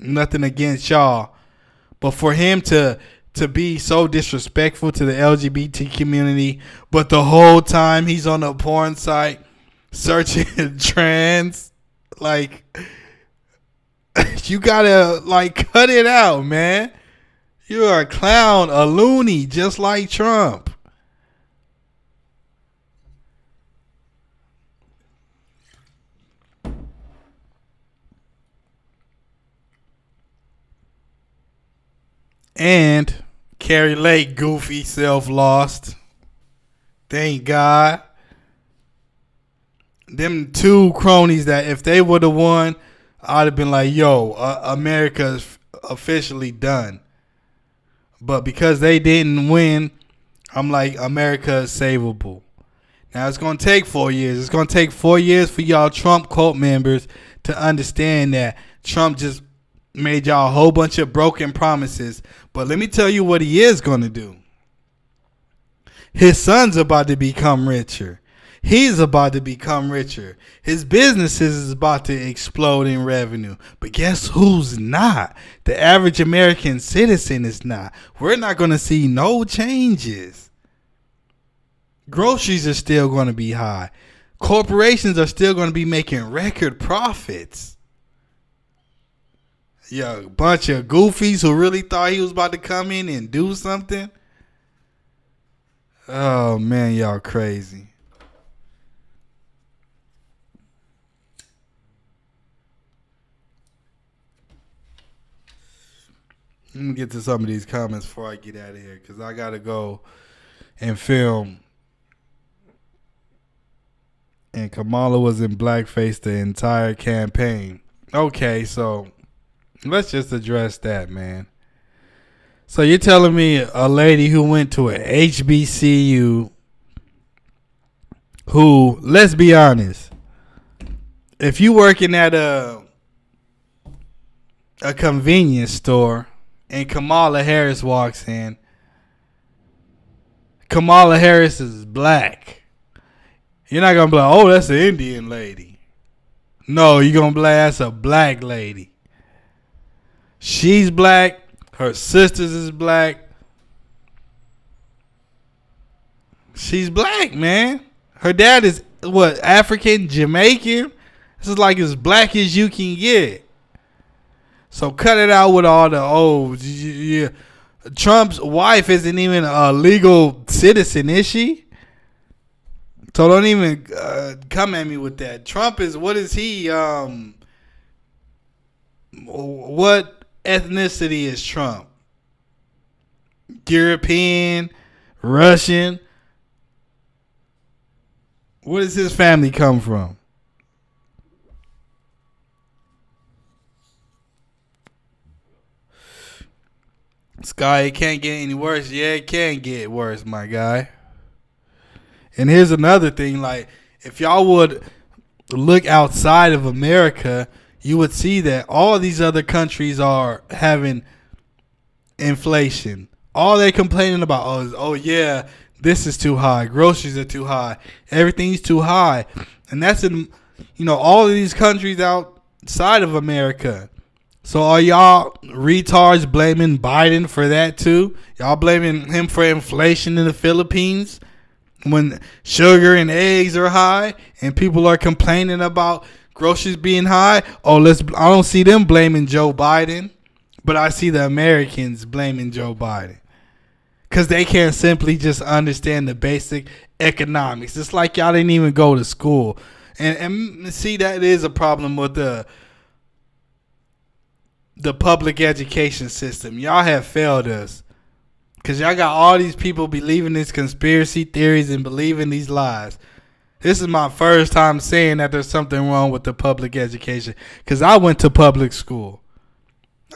nothing against y'all. But for him to be so disrespectful to the LGBT community, but the whole time he's on a porn site searching trans, like, you gotta, like, cut it out, man. You're a clown, a loony, just like Trump. And Carrie Lake goofy self lost. Thank God. Them two cronies that if they would have won, I'd have been like, yo, America's officially done. But because they didn't win, I'm like, America is savable. Now, it's going to take 4 years. It's going to take 4 years for y'all Trump cult members to understand that Trump just made y'all a whole bunch of broken promises. But let me tell you what he is going to do. His son's about to become richer. He's about to become richer. His businesses is about to explode in revenue. But guess who's not? The average American citizen is not. We're not going to see no changes. Groceries are still going to be high. Corporations are still going to be making record profits. Yeah, a bunch of goofies who really thought he was about to come in and do something. Oh, man, y'all crazy. Let me get to some of these comments before I get out of here, because I got to go and film. And Kamala was in blackface the entire campaign. Okay, so let's just address that, man. So you're telling me a lady who went to a HBCU who, let's be honest, if you working at a convenience store and Kamala Harris walks in, Kamala Harris is black. You're not going to be like, oh, that's an Indian lady. No, you're going to be like, that's a black lady. She's black. Her sisters is black. She's black, man. Her dad is, what, African, Jamaican? This is like as black as you can get. So cut it out with all the, oh, yeah. Trump's wife isn't even a legal citizen, is she? So don't even come at me with that. Trump is, what is he? What ethnicity is Trump? European, Russian. Where does his family come from? Sky, it can't get any worse. Yeah, it can get worse, my guy. And here's another thing, like, if y'all would look outside of America, you would see that all these other countries are having inflation. All they're complaining about is, oh yeah, this is too high. Groceries are too high. Everything's too high. And that's in, all of these countries outside of America. So are y'all retards blaming Biden for that too? Y'all blaming him for inflation in the Philippines? When sugar and eggs are high and people are complaining about groceries being high, I don't see them blaming Joe Biden, but I see the Americans blaming Joe Biden because they can't simply just understand the basic economics. It's like y'all didn't even go to school. And see, that is a problem with the public education system. Y'all have failed us. Because y'all got all these people believing these conspiracy theories and believing these lies. This is my first time saying that there's something wrong with the public education. Because I went to public school.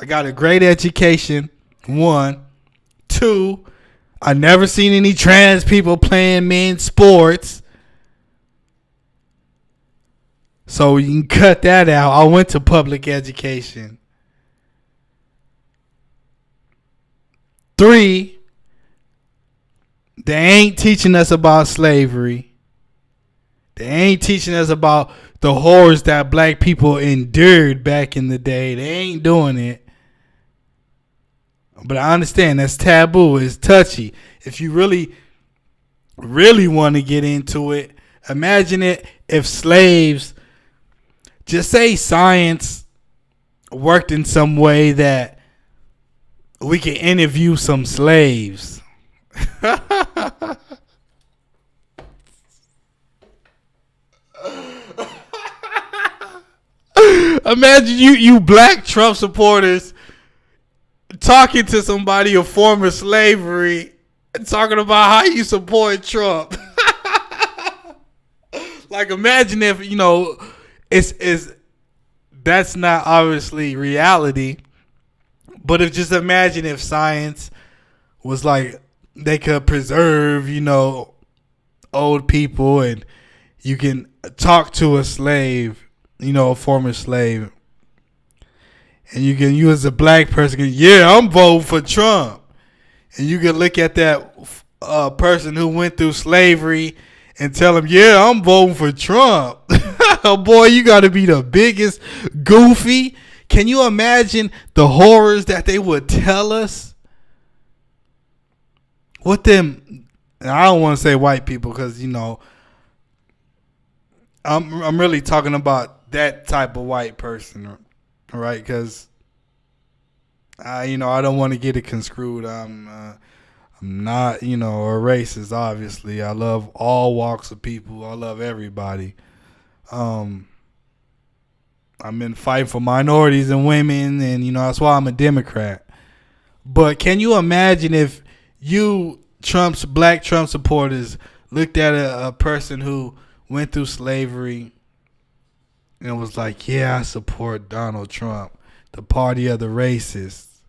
I got a great education. 1. 2, I never seen any trans people playing men's sports. So you can cut that out. I went to public education. 3, they ain't teaching us about slavery. They ain't teaching us about the horrors that black people endured back in the day. They ain't doing it. But I understand that's taboo. It's touchy. If you really, really want to get into it, imagine it if slaves, just say science worked in some way that we can interview some slaves. Imagine you black Trump supporters talking to somebody of former slavery and talking about how you support Trump. Like, imagine if, it's that's not obviously reality, but just imagine if science was like they could preserve, old people, and you can talk to a slave, a former slave, and you as a black person, I'm voting for Trump, and you can look at that person who went through slavery and tell him, yeah, I'm voting for Trump. Boy, you got to be the biggest goofy. Can you imagine the horrors that they would tell us? What them? I don't want to say white people because I'm really talking about that type of white person, right? Because I don't want to get it construed. I'm not a racist. Obviously, I love all walks of people. I love everybody. Um, I've been fighting for minorities and women, and that's why I'm a Democrat. But can you imagine if black Trump supporters looked at a person who went through slavery and was like, yeah, I support Donald Trump, the party of the racists.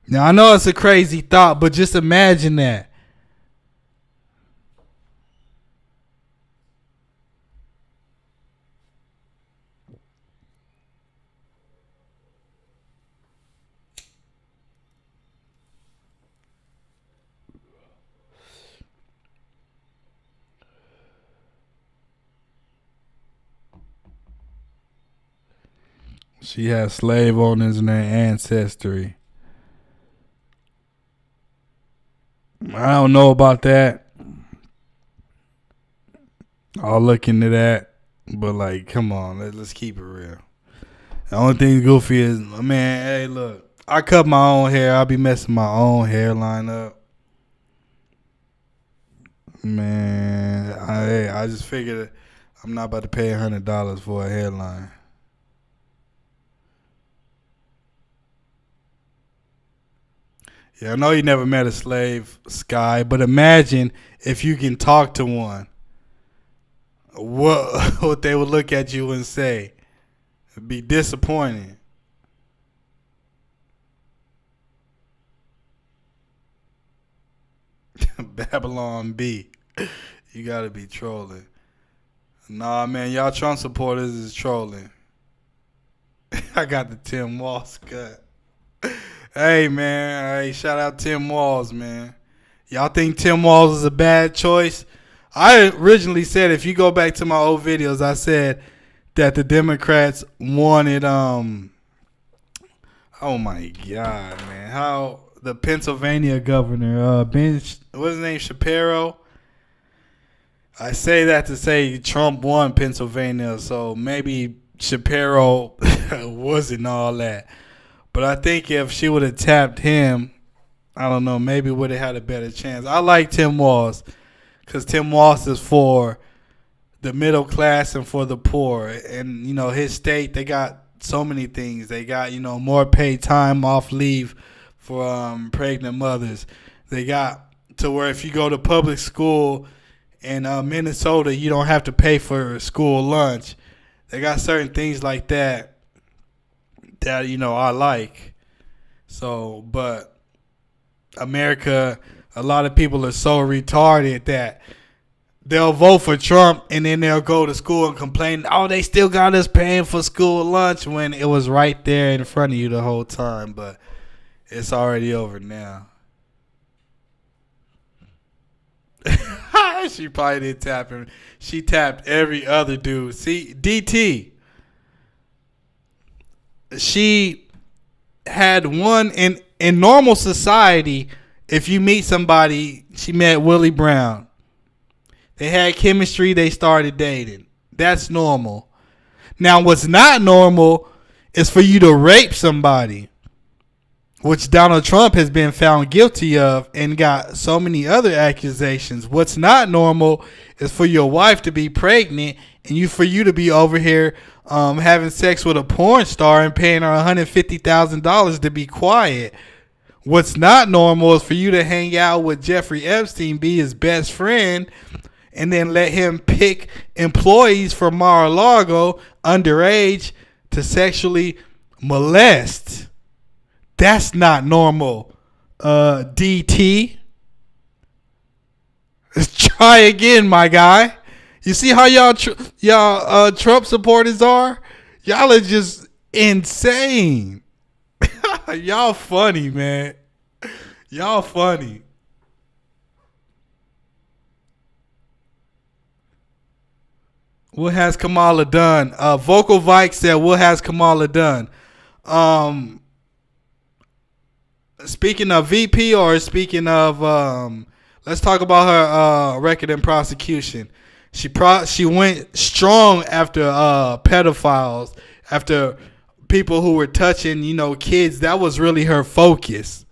Now, I know it's a crazy thought, but just imagine that. She has slave owners in her ancestry. I don't know about that. I'll look into that. But, come on. Let's keep it real. The only thing goofy is, man, hey, look. I cut my own hair. I'll be messing my own hairline up. Man, I just figured I'm not about to pay $100 for a hairline. Yeah, I know you never met a slave, Sky, but imagine if you can talk to one. What they would look at you and say. It'd be disappointing. Babylon B. You gotta be trolling. Nah, man, y'all Trump supporters is trolling. I got the Tim Walz cut. Hey, man. Hey, shout out Tim Walz, man. Y'all think Tim Walz is a bad choice? I originally said, if you go back to my old videos, I said that the Democrats wanted, oh my God, man. How the Pennsylvania governor, what's his name, Shapiro? I say that to say Trump won Pennsylvania, so maybe Shapiro wasn't all that. But I think if she would have tapped him, I don't know, maybe would have had a better chance. I like Tim Walz because Tim Walz is for the middle class and for the poor. And, his state, they got so many things. They got, more paid time off leave for pregnant mothers. They got to where if you go to public school in Minnesota, you don't have to pay for school lunch. They got certain things like that I like. So, but America, a lot of people are so retarded that they'll vote for Trump and then they'll go to school and complain, oh, they still got us paying for school lunch when it was right there in front of you the whole time. But it's already over now. She probably didn't tap him. She tapped every other dude. See, DT. She had one in normal society. If you meet somebody, she met Willie Brown. They had chemistry. They started dating. That's normal. Now, what's not normal is for you to rape somebody, which Donald Trump has been found guilty of and got so many other accusations. What's not normal is for your wife to be pregnant and for you to be over here having sex with a porn star and paying her $150,000 to be quiet. What's not normal is for you to hang out with Jeffrey Epstein, be his best friend, and then let him pick employees from Mar-a-Lago underage to sexually molest. That's not normal. DT. Let's try again, my guy. You see how y'all Trump supporters are? Y'all are just insane. Y'all funny, man. Y'all funny. What has Kamala done? Vocal Vike said, "What has Kamala done?" Um, Speaking of VP, or speaking of, let's talk about her record in prosecution. She went strong after pedophiles, after people who were touching, kids. That was really her focus,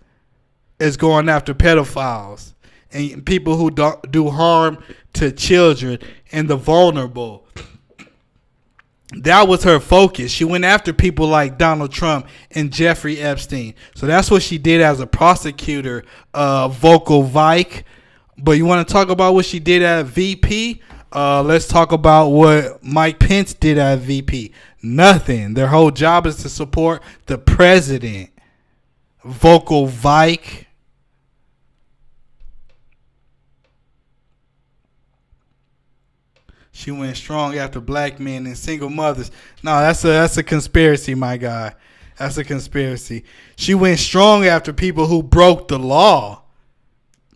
is going after pedophiles and people who do harm to children and the vulnerable. That was her focus. She went after people like Donald Trump and Jeffrey Epstein. So that's what she did as a prosecutor, Vocal Vike. But you want to talk about what she did at VP? Let's talk about what Mike Pence did at VP. Nothing. Their whole job is to support the president. Vocal Vike. She went strong after black men and single mothers. No, that's a conspiracy, my guy. That's a conspiracy. She went strong after people who broke the law.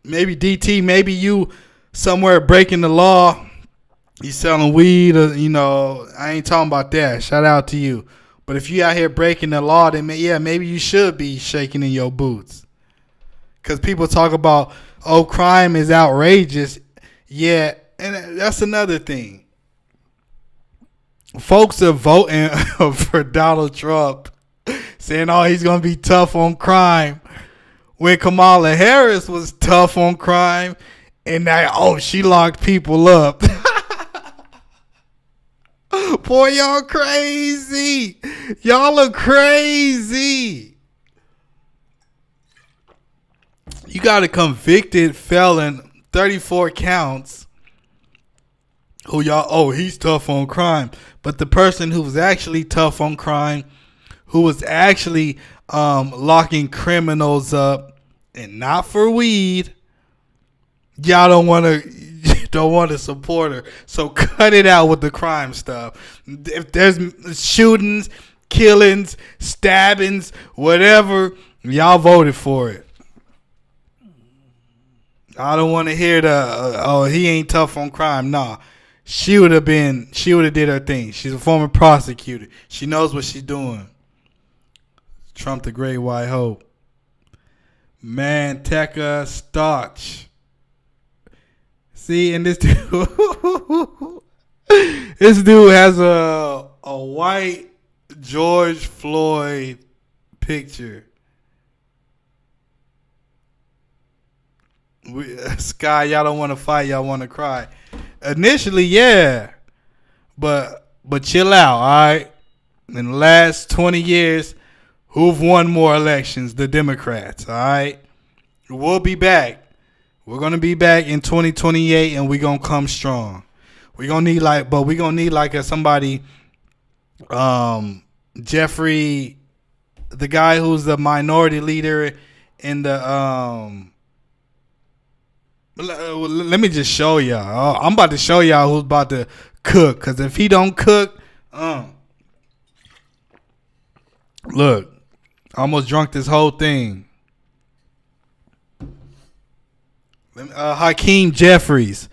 Maybe DT, maybe you somewhere breaking the law. You selling weed, or, I ain't talking about that. Shout out to you. But if you out here breaking the law, then maybe you should be shaking in your boots. Because people talk about, oh, crime is outrageous. Yeah, and that's another thing. Folks are voting for Donald Trump, saying, oh, he's going to be tough on crime. When Kamala Harris was tough on crime, and that, oh, she locked people up. Boy, y'all crazy. Y'all are crazy. You got a convicted felon, 34 counts, who y'all, oh, he's tough on crime. But the person who was actually tough on crime, who was actually locking criminals up, and not for weed, y'all don't want to support her. So cut it out with the crime stuff. If there's shootings, killings, stabbings, whatever, y'all voted for it. I don't want to hear the oh, he ain't tough on crime. Nah. She would have did her thing. She's a former prosecutor. She knows what she's doing. Trump the Great White Hope. Manteca Starch. See, and this dude, this dude has a white George Floyd picture. Sky, y'all don't want to fight, y'all want to cry. Initially, yeah, but chill out, all right. In the last 20 years, who've won more elections? The Democrats, all right. We'll be back. We're gonna be back in 2028, and we're gonna come strong. We're gonna need somebody, Jeffrey, the guy who's the minority leader in the Let me just show y'all. I'm about to show y'all who's about to cook. Cause if he don't cook, look, I almost drunk this whole thing. Hakeem Jeffries.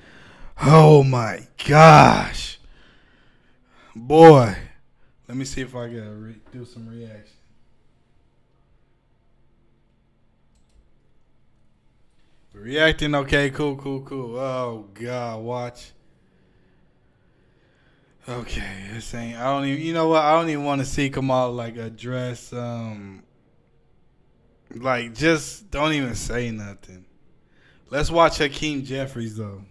Oh my gosh, boy. Let me see if I can do some reaction. Reacting, okay, cool. Oh God, watch. Okay, this ain't. I don't even. You know what? I don't even want to see Kamala like address. Like just don't even say nothing. Let's watch Hakeem Jeffries though.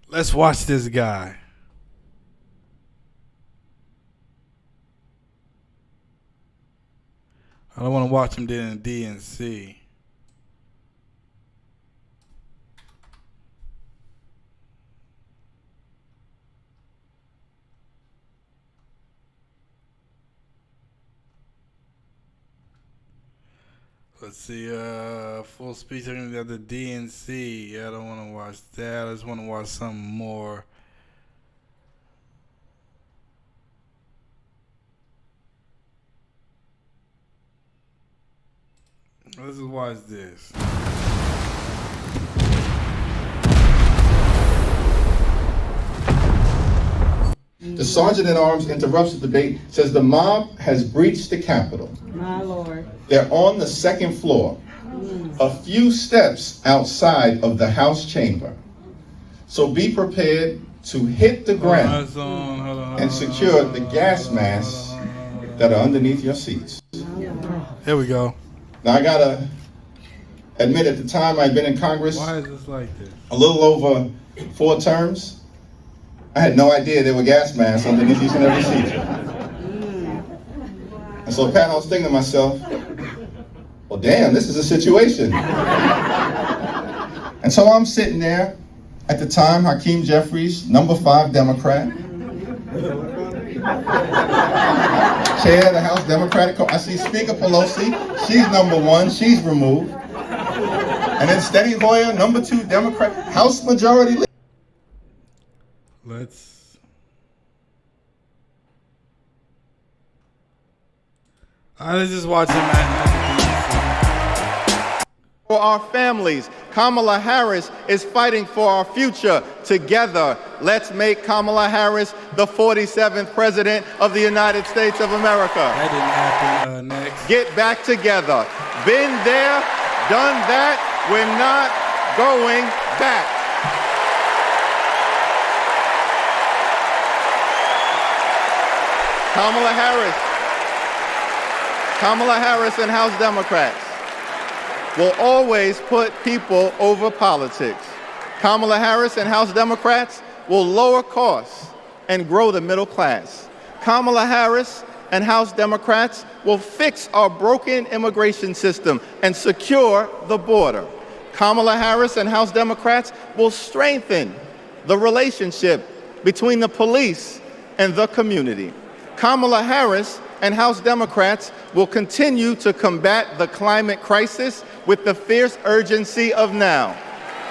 Let's watch this guy. I don't want to watch him in DNC. Let's see, full speech at the DNC. Yeah, I don't want to watch that. I just want to watch something more. Let's just watch this. The sergeant at arms interrupts the debate, says the mob has breached the Capitol. My Lord. They're on the second floor, a few steps outside of the House chamber. So be prepared to hit the ground and secure the gas masks that are underneath your seats. Here we go. Now I gotta admit, at the time I'd been in Congress Why is this like this? a little over 4 terms, I had no idea there were gas masks underneath each and every seat. And so Pat, I was thinking to myself, well, damn, this is a situation. And so I'm sitting there, at the time, Hakeem Jeffries, number 5 Democrat, chair of the House Democratic. I see Speaker Pelosi, she's number 1, she's removed. And then Steny Hoyer, number 2 Democrat, House Majority Leader. Let's just watch him For our families, Kamala Harris is fighting for our future. Together, let's make Kamala Harris the 47th President of the United States of America. That didn't happen. Next. Get back together. Been there, done that. We're not going back. Kamala Harris and House Democrats will always put people over politics. Kamala Harris and House Democrats will lower costs and grow the middle class. Kamala Harris and House Democrats will fix our broken immigration system and secure the border. Kamala Harris and House Democrats will strengthen the relationship between the police and the community. Kamala Harris and House Democrats will continue to combat the climate crisis with the fierce urgency of now.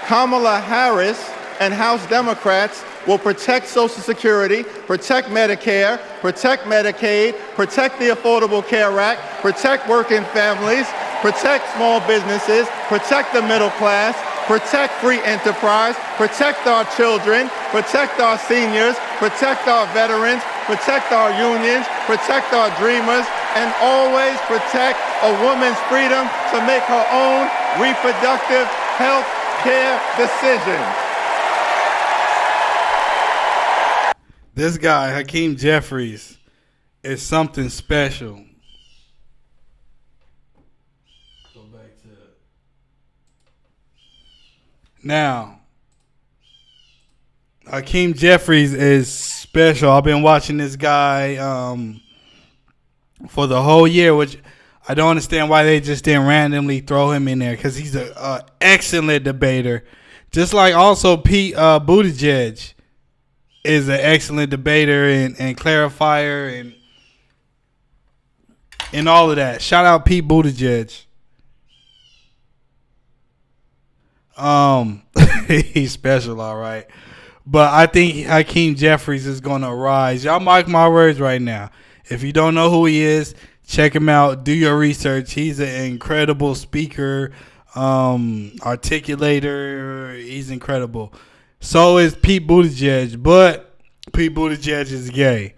Kamala Harris and House Democrats will protect Social Security, protect Medicare, protect Medicaid, protect the Affordable Care Act, protect working families, protect small businesses, protect the middle class, protect free enterprise, protect our children, protect our seniors, protect our veterans, protect our unions, protect our dreamers, and always protect a woman's freedom to make her own reproductive health care decisions. This guy, Hakeem Jeffries, is something special. Go back to it. Now, Hakeem Jeffries is special. I've been watching this guy for the whole year, which I don't understand why they just didn't randomly throw him in there, because he's an excellent debater. Just like also Pete Buttigieg is an excellent debater and clarifier and all of that. Shout out Pete Buttigieg. He's special, all right. But I think Hakeem Jeffries is going to rise. Y'all mark my words right now. If you don't know who he is, check him out. Do your research. He's an incredible speaker, articulator. He's incredible. So is Pete Buttigieg, but Pete Buttigieg is gay.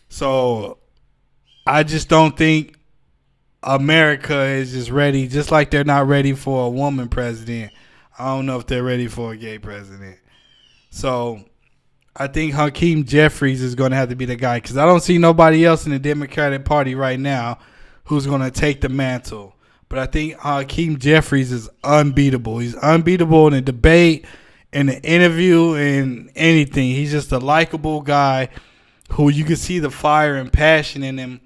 So I just don't think America is just ready, just like they're not ready for a woman president. I don't know if they're ready for a gay president. So I think Hakeem Jeffries is going to have to be the guy, because I don't see nobody else in the Democratic Party right now who's going to take the mantle. But I think Hakeem Jeffries is unbeatable. He's unbeatable in a debate, in an interview, in anything. He's just a likable guy who you can see the fire and passion in him,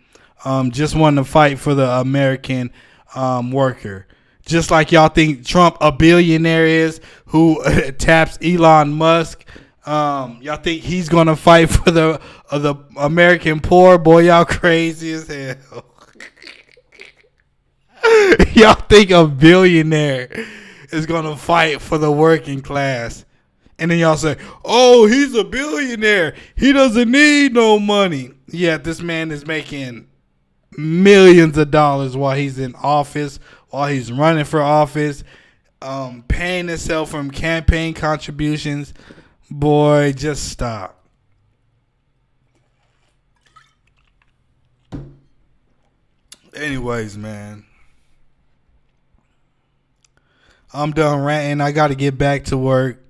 just wanting to fight for the American worker. Just like y'all think Trump a billionaire is, who taps Elon Musk. Y'all think he's going to fight for the American poor? Boy, y'all crazy as hell. Y'all think a billionaire is going to fight for the working class. And then y'all say, oh, he's a billionaire. He doesn't need no money. Yeah, this man is making millions of dollars while he's in office, while he's running for office, paying himself from campaign contributions. Boy, just stop. Anyways, man, I'm done ranting. I got to get back to work.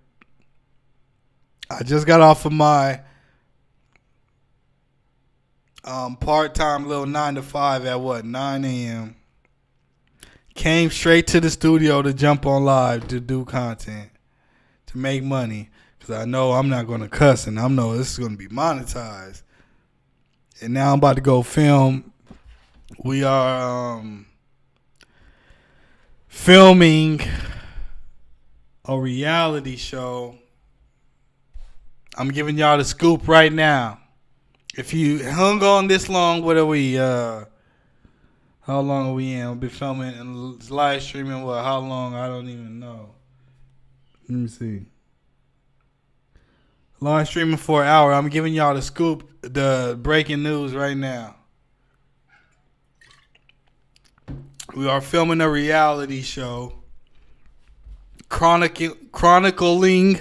I just got off of my part-time little 9 to 5 at 9 a.m. Came straight to the studio to jump on live to do content, to make money. Because I know I'm not going to cuss, and I know this is going to be monetized. And now I'm about to go film. We are filming a reality show. I'm giving y'all the scoop right now. If you hung on this long, what are we? How long are we in? We've been filming and live streaming. What? How long? I don't even know. Let me see. Live streaming for an hour. I'm giving y'all the scoop, the breaking news right now. We are filming a reality show chronicling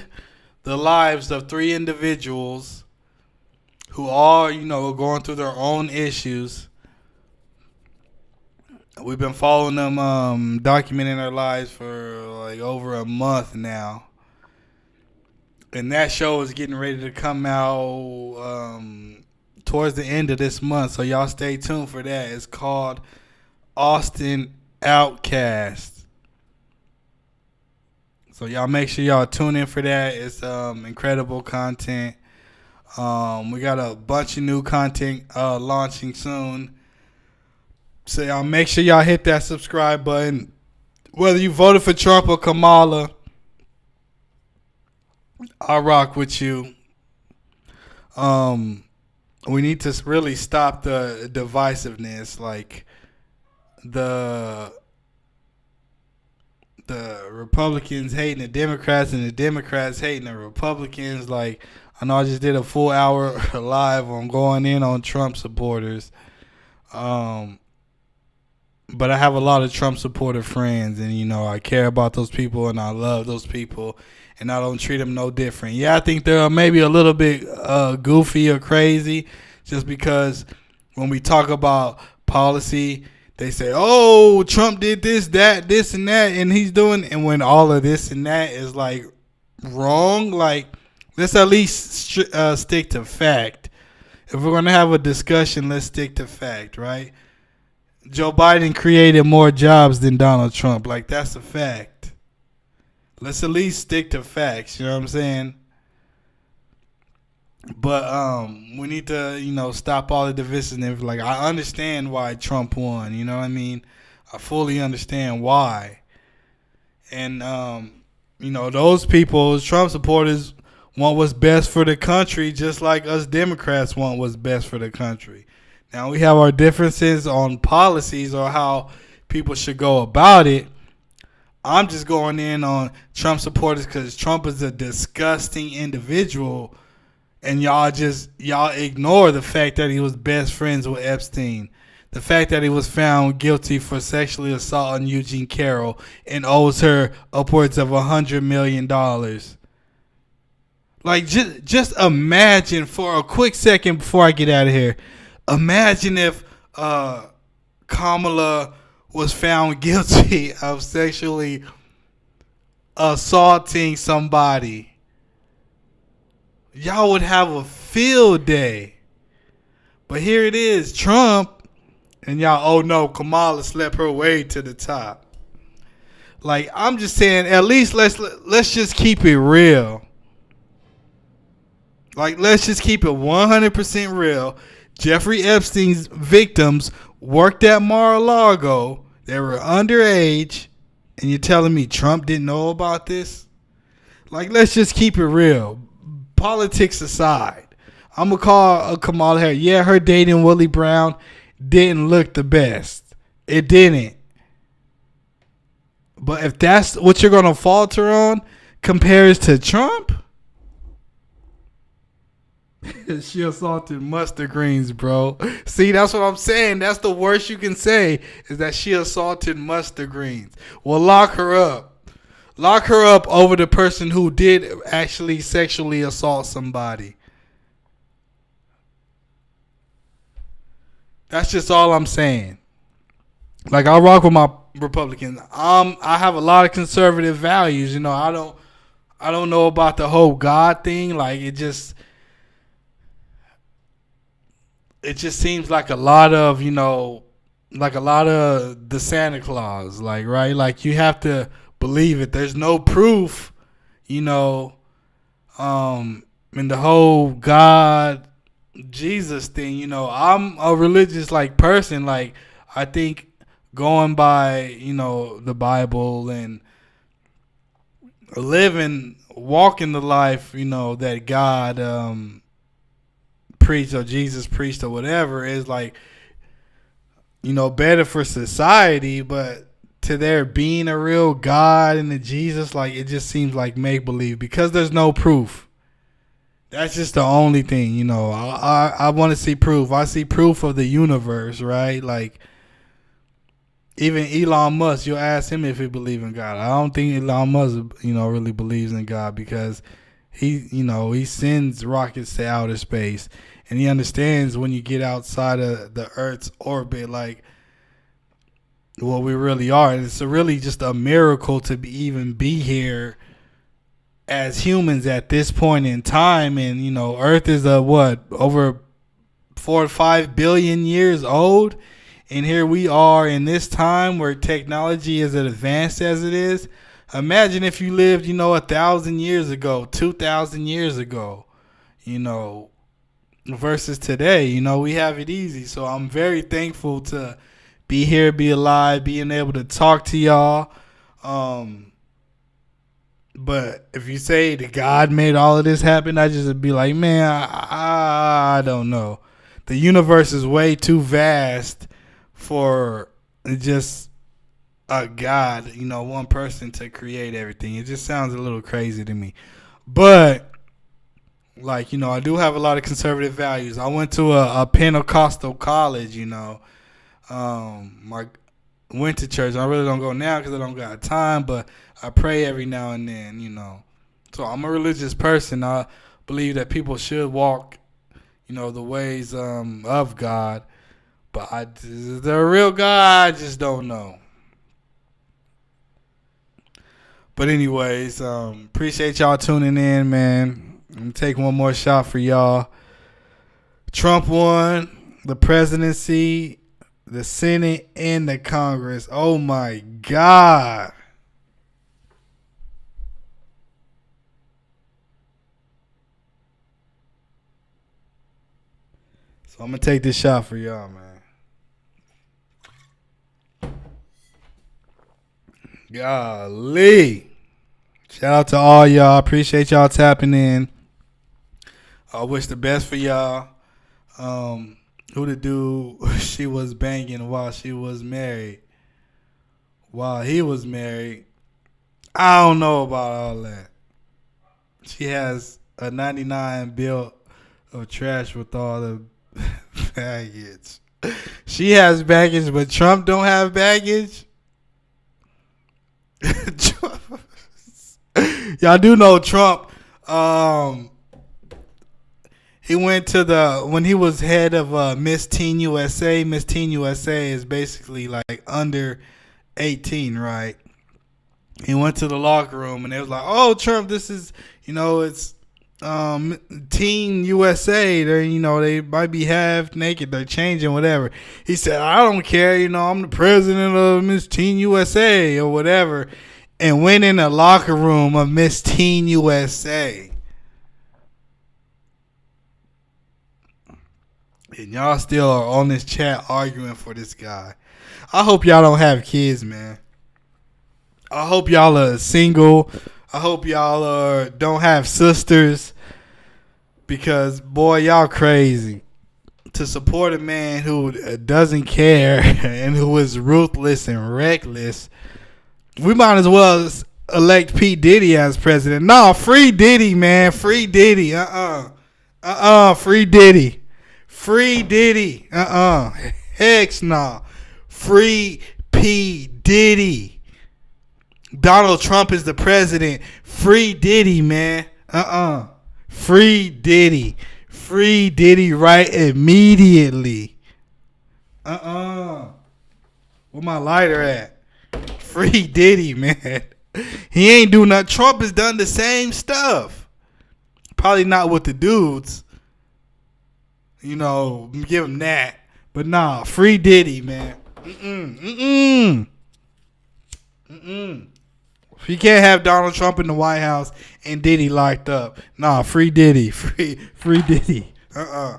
the lives of 3 individuals who are, going through their own issues. We've been following them, documenting their lives for like over a month now. And that show is getting ready to come out towards the end of this month. So y'all stay tuned for that. It's called Austin Outcast. So y'all make sure y'all tune in for that. It's incredible content. We got a bunch of new content launching soon. So y'all make sure y'all hit that subscribe button. Whether you voted for Trump or Kamala, I rock with you. We need to really stop the divisiveness, like the Republicans hating the Democrats and the Democrats hating the Republicans. Like, I know I just did a full hour live on going in on Trump supporters. But I have a lot of Trump supporter friends, and I care about those people and I love those people, and I don't treat them no different. Yeah, I think they're maybe a little bit goofy or crazy, just because when we talk about policy, they say, "Oh, Trump did this, that, this, and that," and he's doing, and when all of this and that is like wrong, like let's at least stick to fact. If we're gonna have a discussion, let's stick to fact, right? Joe Biden created more jobs than Donald Trump. Like, that's a fact. Let's at least stick to facts. You know what I'm saying? But we need to, stop all the divisiveness. Like, I understand why Trump won. You know what I mean? I fully understand why. And, those people, Trump supporters, want what's best for the country, just like us Democrats want what's best for the country. Now, we have our differences on policies or how people should go about it. I'm just going in on Trump supporters because Trump is a disgusting individual, and y'all ignore the fact that he was best friends with Epstein, the fact that he was found guilty for sexually assaulting Eugene Carroll and owes her upwards of $100 million. Like, just imagine for a quick second before I get out of here. Imagine if Kamala was found guilty of sexually assaulting somebody. Y'all would have a field day. But here it is, Trump, and y'all, oh no, Kamala slept her way to the top. Like, I'm just saying, at least let's just keep it real. Like, let's just keep it 100% real. Jeffrey Epstein's victims worked at Mar-a-Lago. They were underage. And you're telling me Trump didn't know about this? Like, let's just keep it real. Politics aside. I'm going to call Kamala Harris. Yeah, her dating Willie Brown didn't look the best. It didn't. But if that's what you're going to falter on compares to Trump, She assaulted mustard greens, bro. See, that's what I'm saying. That's the worst you can say is that she assaulted mustard greens. Well, lock her up. Lock her up over the person who did actually sexually assault somebody. That's just all I'm saying. Like, I rock with my Republicans. I have a lot of conservative values. You know, I don't know about the whole God thing. Like, it just seems like a lot of, like a lot of the Santa Claus, like, right? Like, you have to believe it. There's no proof, you know, in the whole God Jesus thing. I'm a religious like person. Like, I think going by, the Bible and walking the life, that God preached or Jesus preached or whatever is like, better for society. But to there being a real God and a Jesus, like, it just seems like make believe because there's no proof. That's just the only thing, I want to see proof. I see proof of the universe, right? Like, even Elon Musk, you'll ask him if he believes in God. I don't think Elon Musk, really believes in God because he sends rockets to outer space, and he understands when you get outside of the Earth's orbit, like, what we really are. And it's really just a miracle to even be here as humans at this point in time. And Earth is over 4 to 5 billion years old, and here we are in this time where technology is as advanced as it is. Imagine if you lived 1,000 years ago, 2,000 years ago, versus today. We have it easy. So I'm very thankful to be here, be alive, being able to talk to y'all. But if you say that God made all of this happen, I just would be like, man, I don't know. The universe is way too vast for just a God, one person to create everything. It just sounds a little crazy to me. But, like, I do have a lot of conservative values. I went to a Pentecostal college, I went to church. I really don't go now because I don't got time, but I pray every now and then, So I'm a religious person. I believe that people should walk, the ways of God. But the real God, I just don't know. But anyways, appreciate y'all tuning in, man. I'm going to take one more shot for y'all. Trump won the presidency, the Senate, and the Congress. Oh, my God. So I'm going to take this shot for y'all, man. Golly. Shout out to all y'all. Appreciate y'all tapping in. I wish the best for y'all. Who the dude she was banging while she was married. While he was married. I don't know about all that. She has a 99 bill of trash with all the baggage. She has baggage, but Trump don't have baggage. Y'all do know Trump. He went to when he was head of Miss Teen USA. Miss Teen USA is basically like under 18, right? He went to the locker room and they was like, "Oh, Trump, this is it's Teen USA. They they might be half naked. They're changing whatever." He said, "I don't care. I'm the president of Miss Teen USA or whatever," and went in the locker room of Miss Teen USA. And y'all still are on this chat arguing for this guy. I hope y'all don't have kids, man. I hope y'all are single. I hope y'all don't have sisters. Because, boy, y'all crazy. To support a man who doesn't care and who is ruthless and reckless, we might as well elect P. Diddy as president. No, free Diddy, man. Free Diddy. Free Diddy. Free Diddy. Heck nah. Free P. Diddy. Donald Trump is the president. Free Diddy, man. Free Diddy. Free Diddy right immediately. Where my lighter at? Free Diddy, man. He ain't do nothing. Trump has done the same stuff. Probably not with the dudes. You know, give him that. But nah, free Diddy, man. You can't have Donald Trump in the White House and Diddy locked up. Nah, free Diddy. Free Diddy. I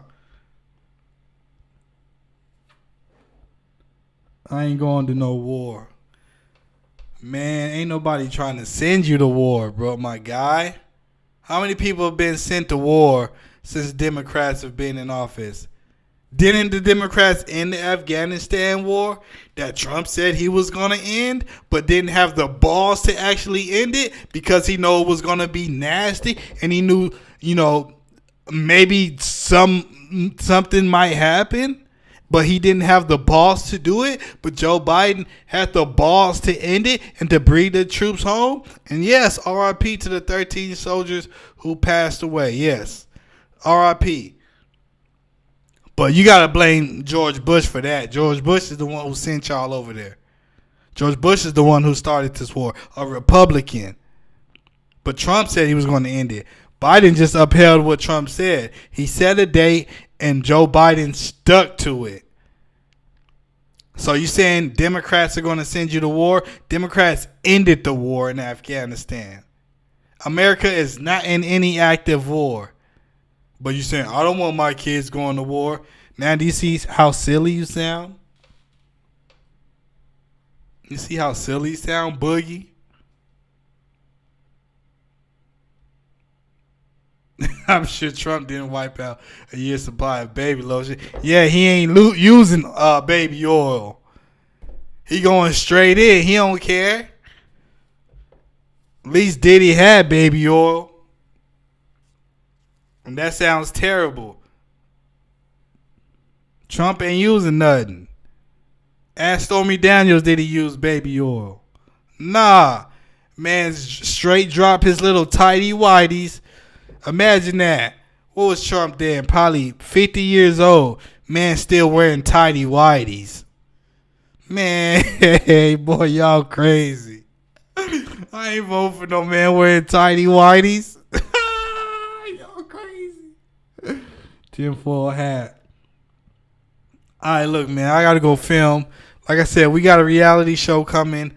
ain't going to no war. Man, ain't nobody trying to send you to war, bro, my guy. How many people have been sent to war since Democrats have been in office? Didn't the Democrats end the Afghanistan war that Trump said he was going to end, but didn't have the balls to actually end it because he knew it was going to be nasty and he knew, maybe something might happen, but he didn't have the balls to do it. But Joe Biden had the balls to end it and to bring the troops home. And yes, RIP to the 13 soldiers who passed away. Yes, RIP. But you got to blame George Bush for that. George Bush is the one who sent y'all over there. George Bush is the one who started this war, a Republican. But Trump said he was going to end it. Biden just upheld what Trump said. He set a date and Joe Biden stuck to it. So you saying Democrats are going to send you to war? Democrats ended the war in Afghanistan. America is not in any active war. But you saying, I don't want my kids going to war. Now, do you see how silly you sound? You see how silly you sound, Boogie? I'm sure Trump didn't wipe out a year's supply of baby lotion. Yeah, he ain't using baby oil. He going straight in. He don't care. At least Diddy had baby oil. And that sounds terrible. Trump ain't using nothing. Ask Stormy Daniels, did he use baby oil? Nah. Man straight drop his little tighty whities. Imagine that. What was Trump then? Probably 50 years old. Man still wearing tighty whities. Man, hey, boy, y'all crazy. I ain't voting for no man wearing tighty whities. Y'all crazy. Tinfoil hat. All right, look, man, I got to go film. Like I said, we got a reality show coming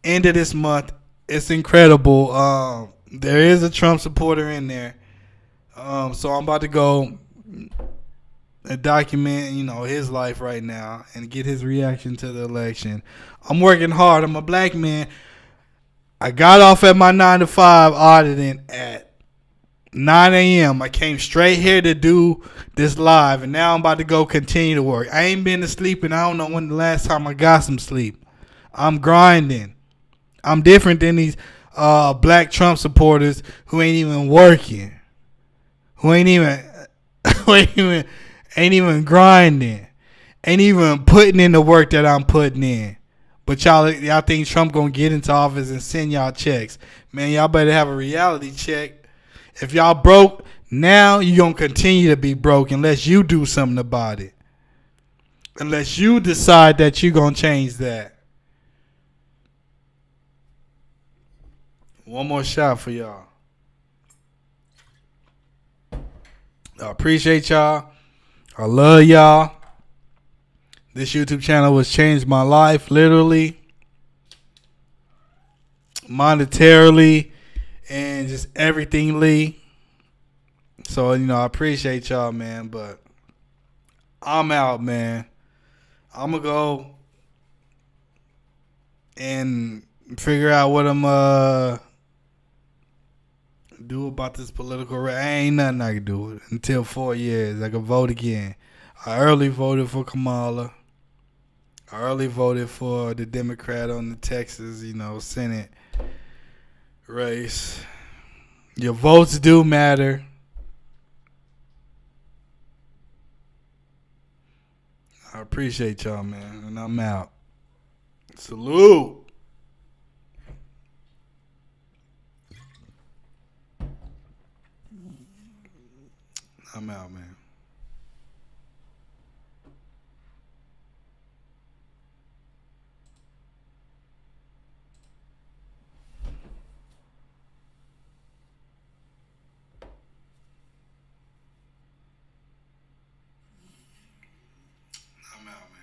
end of this month. It's incredible. There is a Trump supporter in there. So I'm about to go and document, his life right now and get his reaction to the election. I'm working hard. I'm a black man. I got off at my 9 to 5 auditing at 9 a.m. I came straight here to do this live, and now I'm about to go continue to work. I ain't been to sleep, and I don't know when the last time I got some sleep. I'm grinding. I'm different than these black Trump supporters who ain't even working, who ain't even grinding, ain't even putting in the work that I'm putting in. But y'all think Trump gonna get into office and send y'all checks? Man, y'all better have a reality check. If y'all broke, now you gonna continue to be broke unless you do something about it. Unless you decide that you gonna change that. One more shot for y'all. I appreciate y'all. I love y'all. This YouTube channel has changed my life, literally, monetarily, and just everythingly. So, I appreciate y'all, man. But I'm out, man. I'm going to go and figure out what I'm do about this political ain't nothing I can do until 4 years. I can vote again. I early voted for Kamala. I early voted for the Democrat on the Texas, Senate race. Your votes do matter. I appreciate y'all, man, and I'm out. Salute. I'm out, man. I'm out, man.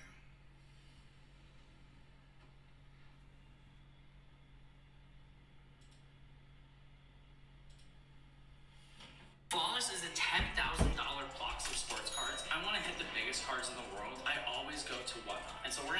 Flawless is a $10,000 box of sports cards. I want to hit the biggest cards in the world. I always go to Whatnot. And so we're going to